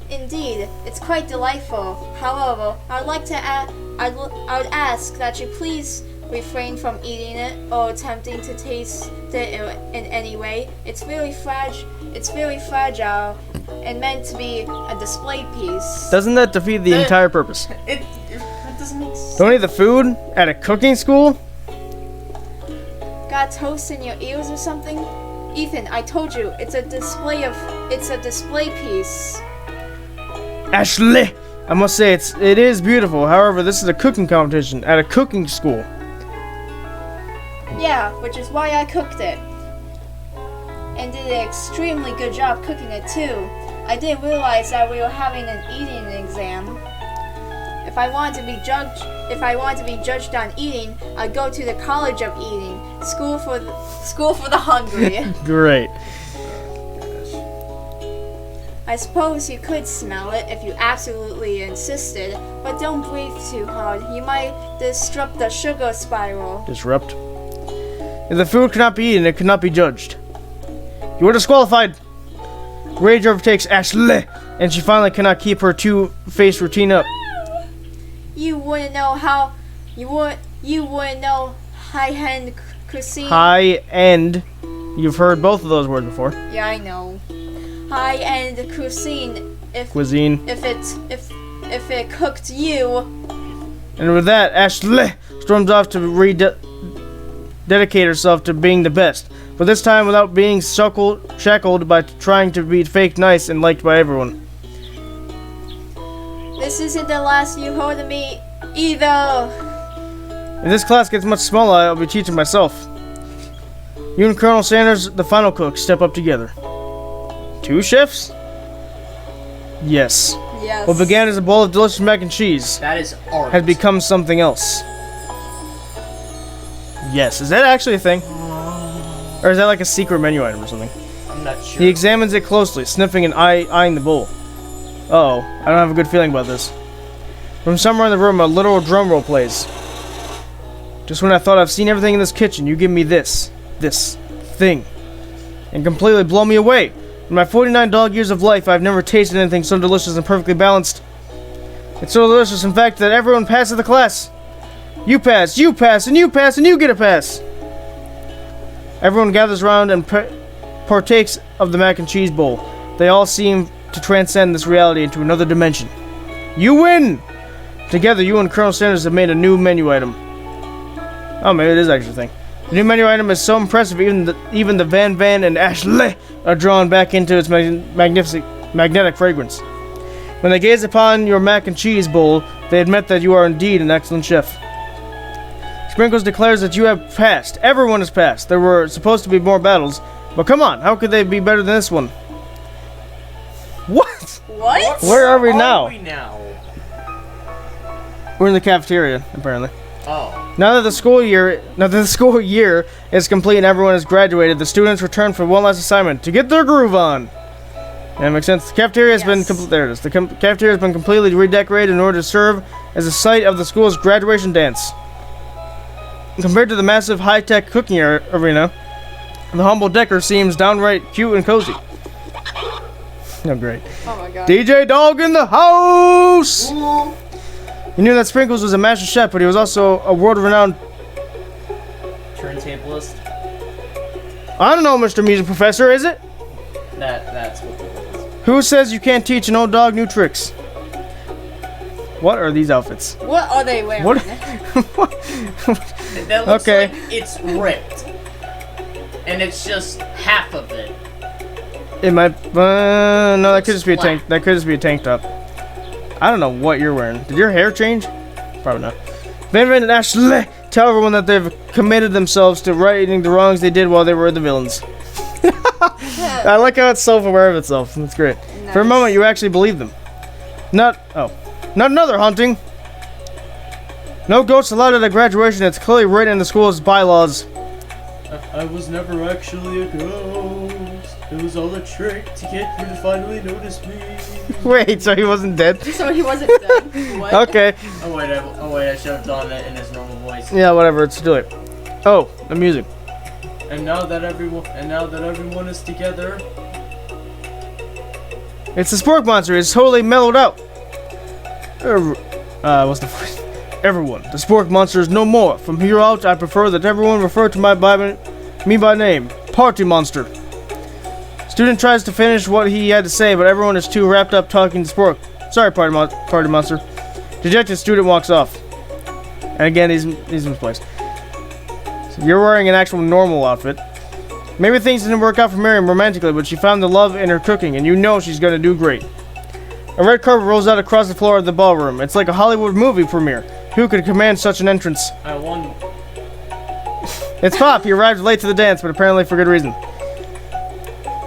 Indeed. Indeed, it's quite delightful. However, I would ask that you please refrain from eating it or attempting to taste it in any way. It's very fragile and meant to be a display piece. Doesn't that defeat the entire purpose? That doesn't make sense. Don't eat the food at a cooking school? Got toast in your ears or something? Ethan, I told you, it's a display piece. Aeshleigh, I must say it is beautiful. However, this is a cooking competition at a cooking school. Yeah, which is why I cooked it. And did an extremely good job cooking it too. I didn't realize that we were having an eating exam. If I wanted to be judged on eating, I'd go to the College of Eating, school for the hungry. Great. I suppose you could smell it if you absolutely insisted, but don't breathe too hard. You might disrupt the sugar spiral. Disrupt. If the food cannot be eaten, it cannot be judged. You are disqualified. Rage overtakes Aeshleigh, and she finally cannot keep her two-faced routine up. You wouldn't know high-end cuisine. High-end. You've heard both of those words before. Yeah, I know. High-end cuisine. Cuisine. If it cooked you. And with that, Aeshleigh storms off to dedicate herself to being the best, but this time without being shackled by trying to be fake nice and liked by everyone. This isn't the last you heard of me either. If this class gets much smaller, I'll be teaching myself. You and Colonel Sanders, the final cook, step up together. 2 chefs? Yes. Yes. What began as a bowl of delicious mac and cheese That is art. has become something else. Yes. Is that actually a thing? Or is that like a secret menu item or something? I'm not sure. He examines it closely, sniffing and eyeing the bowl. Uh-oh, I don't have a good feeling about this. From somewhere in the room, a literal drum roll plays. Just when I thought I've seen everything in this kitchen, you give me this thing, and completely blow me away. In my 49 dog years of life, I've never tasted anything so delicious and perfectly balanced. It's so delicious, in fact, that everyone passes the class. You pass, and you pass, and you get a pass. Everyone gathers around and partakes of the mac and cheese bowl. They all seem to transcend this reality into another dimension. You win! Together, you and Colonel Sanders have made a new menu item. Oh, maybe it is actually a thing. The new menu item is so impressive, even the Van and Aeshleigh are drawn back into its magnetic fragrance. When they gaze upon your mac and cheese bowl, they admit that you are indeed an excellent chef. Sprinkles declares that you have passed. Everyone has passed. There were supposed to be more battles, but come on, how could they be better than this one? What? What? Where are we now? We're in the cafeteria, apparently. Oh. Now that the school year is complete and everyone has graduated, the students return for one last assignment to get their groove on. Yeah, that makes sense. The cafeteria has been there it is. The cafeteria has been completely redecorated in order to serve as a site of the school's graduation dance. Compared to the massive high-tech cooking arena, the humble decor seems downright cute and cozy. Oh, great. Oh my god. DJ Dog in the house! You knew that Sprinkles was a master chef, but he was also a world-renowned... Turntablist? I don't know, Mr. Music Professor, is it? That's what it is. Who says you can't teach an old dog new tricks? What are these outfits? What are they wearing? What? That looks Okay. like it's ripped. And it's just half of it. It might... no, that could just be a Black. tank. That could just be a tank top. I don't know what you're wearing. Did your hair change? Probably not. Van and Aeshleigh tell everyone that they've committed themselves to righting the wrongs they did while they were the villains. I like how it's self-aware of itself. That's great. Nice. For a moment, you actually believe them. Not another hunting. No ghosts allowed at a graduation. It's clearly written in the school's bylaws. I was never actually a ghost. It was all a trick to get you to finally notice me. Wait, so he wasn't dead? So he wasn't dead. What? Okay. Oh wait, I should have done it in his normal voice. Yeah, whatever. It's too late. Oh, the music. And now that everyone is together, It's the spork monster. It's totally mellowed out. What's the voice? Everyone, the spork monster is no more. From here out, I prefer that everyone refer to me by name. Party monster. Student tries to finish what he had to say, but everyone is too wrapped up talking to spork. Sorry, party monster. Dejected student walks off. And again, he's misplaced. So you're wearing an actual normal outfit. Maybe things didn't work out for Miriam romantically, but she found the love in her cooking, and you know she's gonna do great. A red carpet rolls out across the floor of the ballroom. It's like a Hollywood movie premiere. Who could command such an entrance? I won. It's Pop. He arrived late to the dance, but apparently for good reason.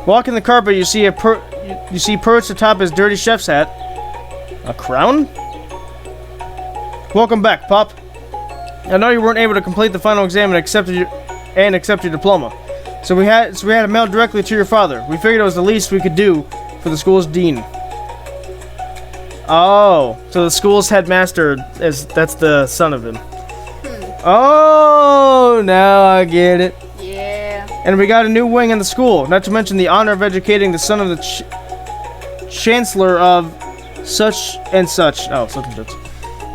Walking the carpet, you see perched atop his dirty chef's hat. A crown? Welcome back, Pop. I know you weren't able to complete the final exam and accept your diploma. So we had to mail directly to your father. We figured it was the least we could do for the school's dean. Oh, so the school's headmaster that's the son of him. Oh, now I get it. Yeah. And we got a new wing in the school, not to mention the honor of educating the son of the chancellor of such and such. Oh, such and such.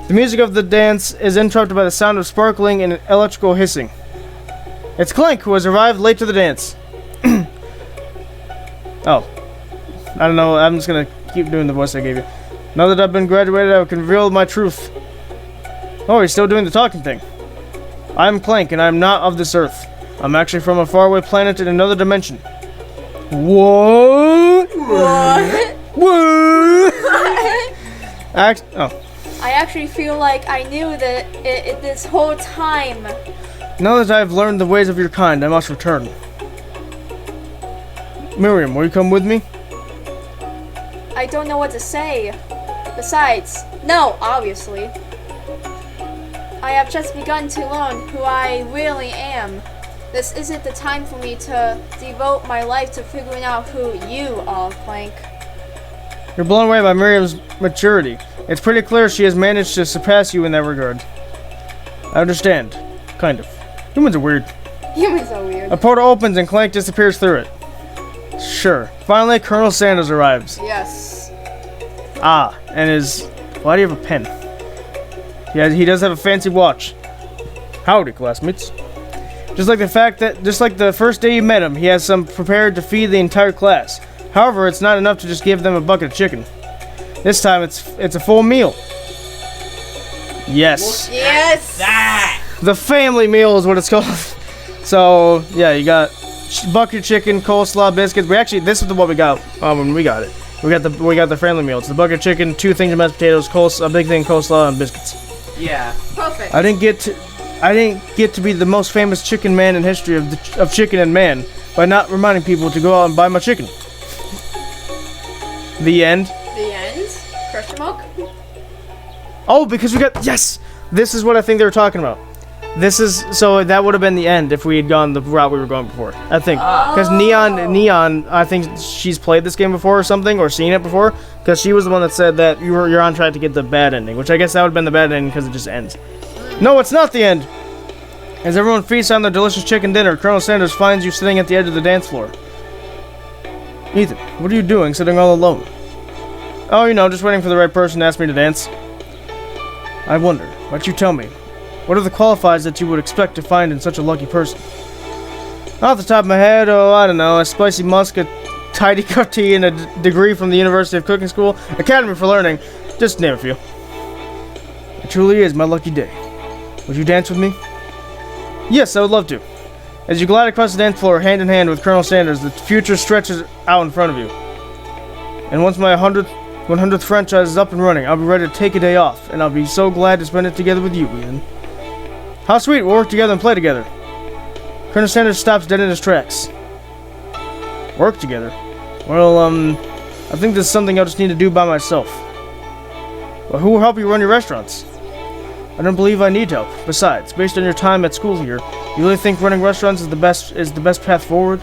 The music of the dance is interrupted by the sound of sparkling and electrical hissing. It's Clank, who has arrived late to the dance. Oh. I don't know, I'm just gonna keep doing the voice I gave you. Now that I've been graduated, I can reveal my truth. Oh, he's still doing the talking thing. I'm Clank, and I'm not of this earth. I'm actually from a faraway planet in another dimension. What? What? What? I actually feel like I knew that this whole time. Now that I've learned the ways of your kind, I must return. Miriam, will you come with me? I don't know what to say. Besides, no, obviously. I have just begun to learn who I really am. This isn't the time for me to devote my life to figuring out who you are, Clank. You're blown away by Miriam's maturity. It's pretty clear she has managed to surpass you in that regard. I understand. Kind of. Humans are weird. Humans are weird. A portal opens and Clank disappears through it. Sure. Finally, Colonel Sanders arrives. Yes. Ah, and why do you have a pen? Yeah, he does have a fancy watch. Howdy, classmates. Just like the first day you met him, he has some prepared to feed the entire class. However, it's not enough to just give them a bucket of chicken. This time, it's a full meal. Yes. Yes. That. The family meal is what it's called. So, yeah, you got bucket chicken, coleslaw, biscuits. This is what we got when we got it. We got the family meal. It's the bucket chicken, 2 things of mashed potatoes, a big thing of coleslaw, and biscuits. Yeah. Perfect. I didn't get to be the most famous chicken man in history of chicken and man by not reminding people to go out and buy my chicken. The end. The end? Question mark? Oh, because we got... Yes! This is what I think they were talking about. So that would have been the end if we had gone the route we were going before. I think. Because Neon, I think she's played this game before or something, or seen it before. Because she was the one that said that you're on track to get the bad ending. Which I guess that would have been the bad ending because it just ends. No, it's not the end! As everyone feasts on their delicious chicken dinner, Colonel Sanders finds you sitting at the edge of the dance floor. Ethan, what are you doing sitting all alone? Oh, just waiting for the right person to ask me to dance. I wonder, why don't you tell me? What are the qualifiers that you would expect to find in such a lucky person? Off the top of my head, I don't know, a spicy musk, a tidy cup tea, and a degree from the University of Cooking School, Academy for Learning, just to name a few. It truly is my lucky day. Would you dance with me? Yes, I would love to. As you glide across the dance floor, hand in hand with Colonel Sanders, the future stretches out in front of you. And once my 100th franchise is up and running, I'll be ready to take a day off, and I'll be so glad to spend it together with you, Ian. How sweet, we'll work together and play together. Colonel Sanders stops dead in his tracks. Work together? Well, I think this is something I'll just need to do by myself. Well, who will help you run your restaurants? I don't believe I need help. Besides, based on your time at school here, you really think running restaurants is the best path forward?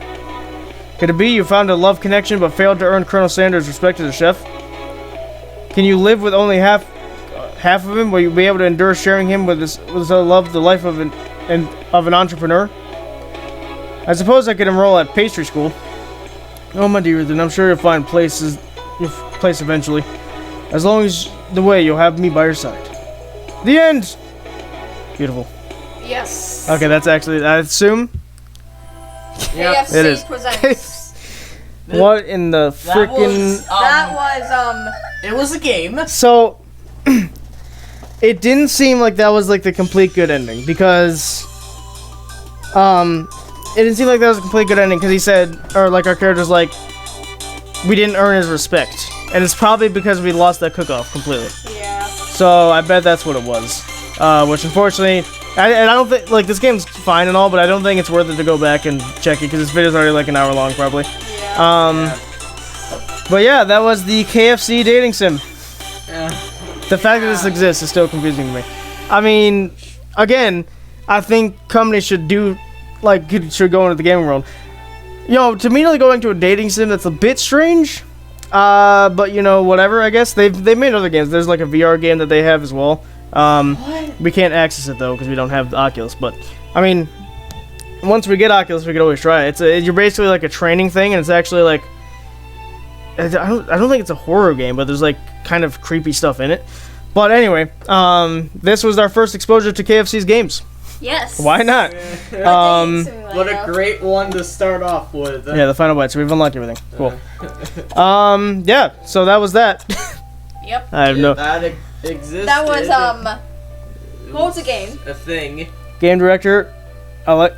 Could it be you found a love connection but failed to earn Colonel Sanders' respect as a chef? Can you live with only half of him? Will you be able to endure sharing him with his love, the life of an entrepreneur? I suppose I could enroll at pastry school. Oh my dear, then I'm sure you'll find place eventually. As long as the way you'll have me by your side. The end. Beautiful. Yes. Okay, that's actually, I assume. Yep. KFC It is. presents. What in the freaking? That was It was a game. So, it didn't seem like that was like the complete good ending because, it didn't seem like that was a complete good ending because he said, or like our character's like, we didn't earn his respect, and it's probably because we lost that cook-off completely. Yeah. So I bet that's what it was. Which unfortunately, I don't think like this game's fine and all, but I don't think it's worth it to go back and check it because this video's already like an hour long probably. Yeah. But yeah, that was the KFC dating sim. Yeah. The fact that this exists is still confusing to me. I mean, again, I think companies should do, like, should go into the gaming world. You know, to immediately go into a dating sim, that's a bit strange. But you know, whatever. I guess they've made other games. There's like a VR game that they have as well. We can't access it though because we don't have the Oculus. But I mean, once we get Oculus, we could always try it. You're basically like a training thing, and it's actually like. I don't think it's a horror game, but there's like kind of creepy stuff in it. But anyway, this was our first exposure to KFC's games. Yes. Why not? What a great one to start off with. Yeah, the final bite. So we've unlocked everything. Cool. Yeah. So that was that. Yep. I have no That existed. That was what was the game? A thing. game director. Aeshleigh.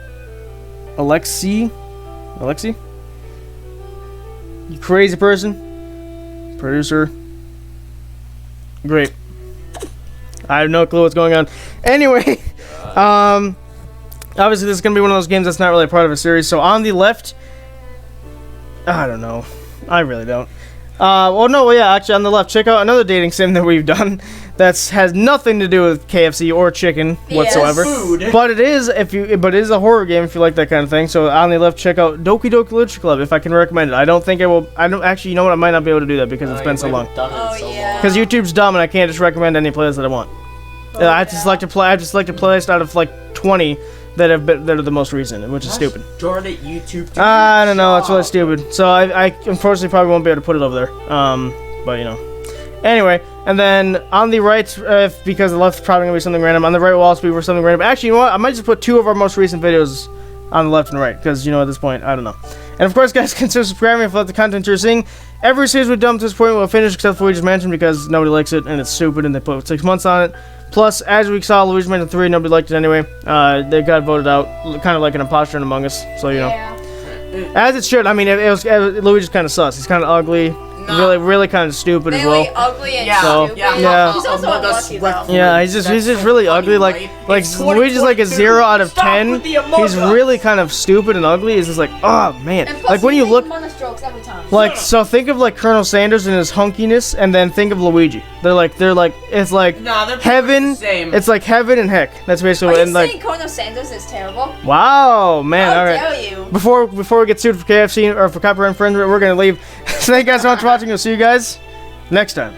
You crazy person. Producer. Great. I have no clue what's going on. Anyway, obviously this is gonna be one of those games that's not really a part of a series. So on the left, I don't know. I really don't. Actually on the left, check out another dating sim that we've done that has nothing to do with KFC or chicken whatsoever. Food. But it is it is a horror game if you like that kind of thing. So on the left, check out Doki Doki Literature Club if I can recommend it. I don't think I will. I don't actually. You know what? I might not be able to do that because it's been so long. Oh, yeah. Because YouTube's dumb and I can't just recommend any playlist that I want. I just like to play. I just like to playlist out of like 20 that are the most recent, which is stupid. Darn it, YouTube. I don't know. It's really stupid. So I unfortunately probably won't be able to put it over there. But you know. Anyway, and then on the right, because the left's probably gonna be something random. On the right will also be something random. Actually, you know what? I might just put 2 of our most recent videos on the left and right, because you know at this point, I don't know. And of course, guys, consider subscribing if you like the content you're seeing. Every series we've done to this point we'll finish except for Luigi's Mansion because nobody likes it and it's stupid and they put 6 months on it. Plus, as we saw, Luigi's Mansion 3, nobody liked it anyway. They got voted out, kind of like an imposter in Among Us. So you know, as it should. I mean, Luigi's kind of sus. He's kind of ugly. No. Really kind of stupid as well. Really ugly and stupid. Yeah. He's also unlucky though. Yeah, he's just really ugly. Like Luigi's like a 0 out of 10. He's really kind of stupid and ugly. He's just like, oh man. Like when you look, like so think of like Colonel Sanders and his hunkiness, and then think of Luigi. They're like it's like heaven. The same. It's like heaven and heck. That's basically what. And like. Saying Colonel Sanders is terrible? Wow, man. How all right. dare you? Before we get sued for KFC or for copyright infringement, we're gonna leave. Thank you guys so much for watching. We'll see you guys next time.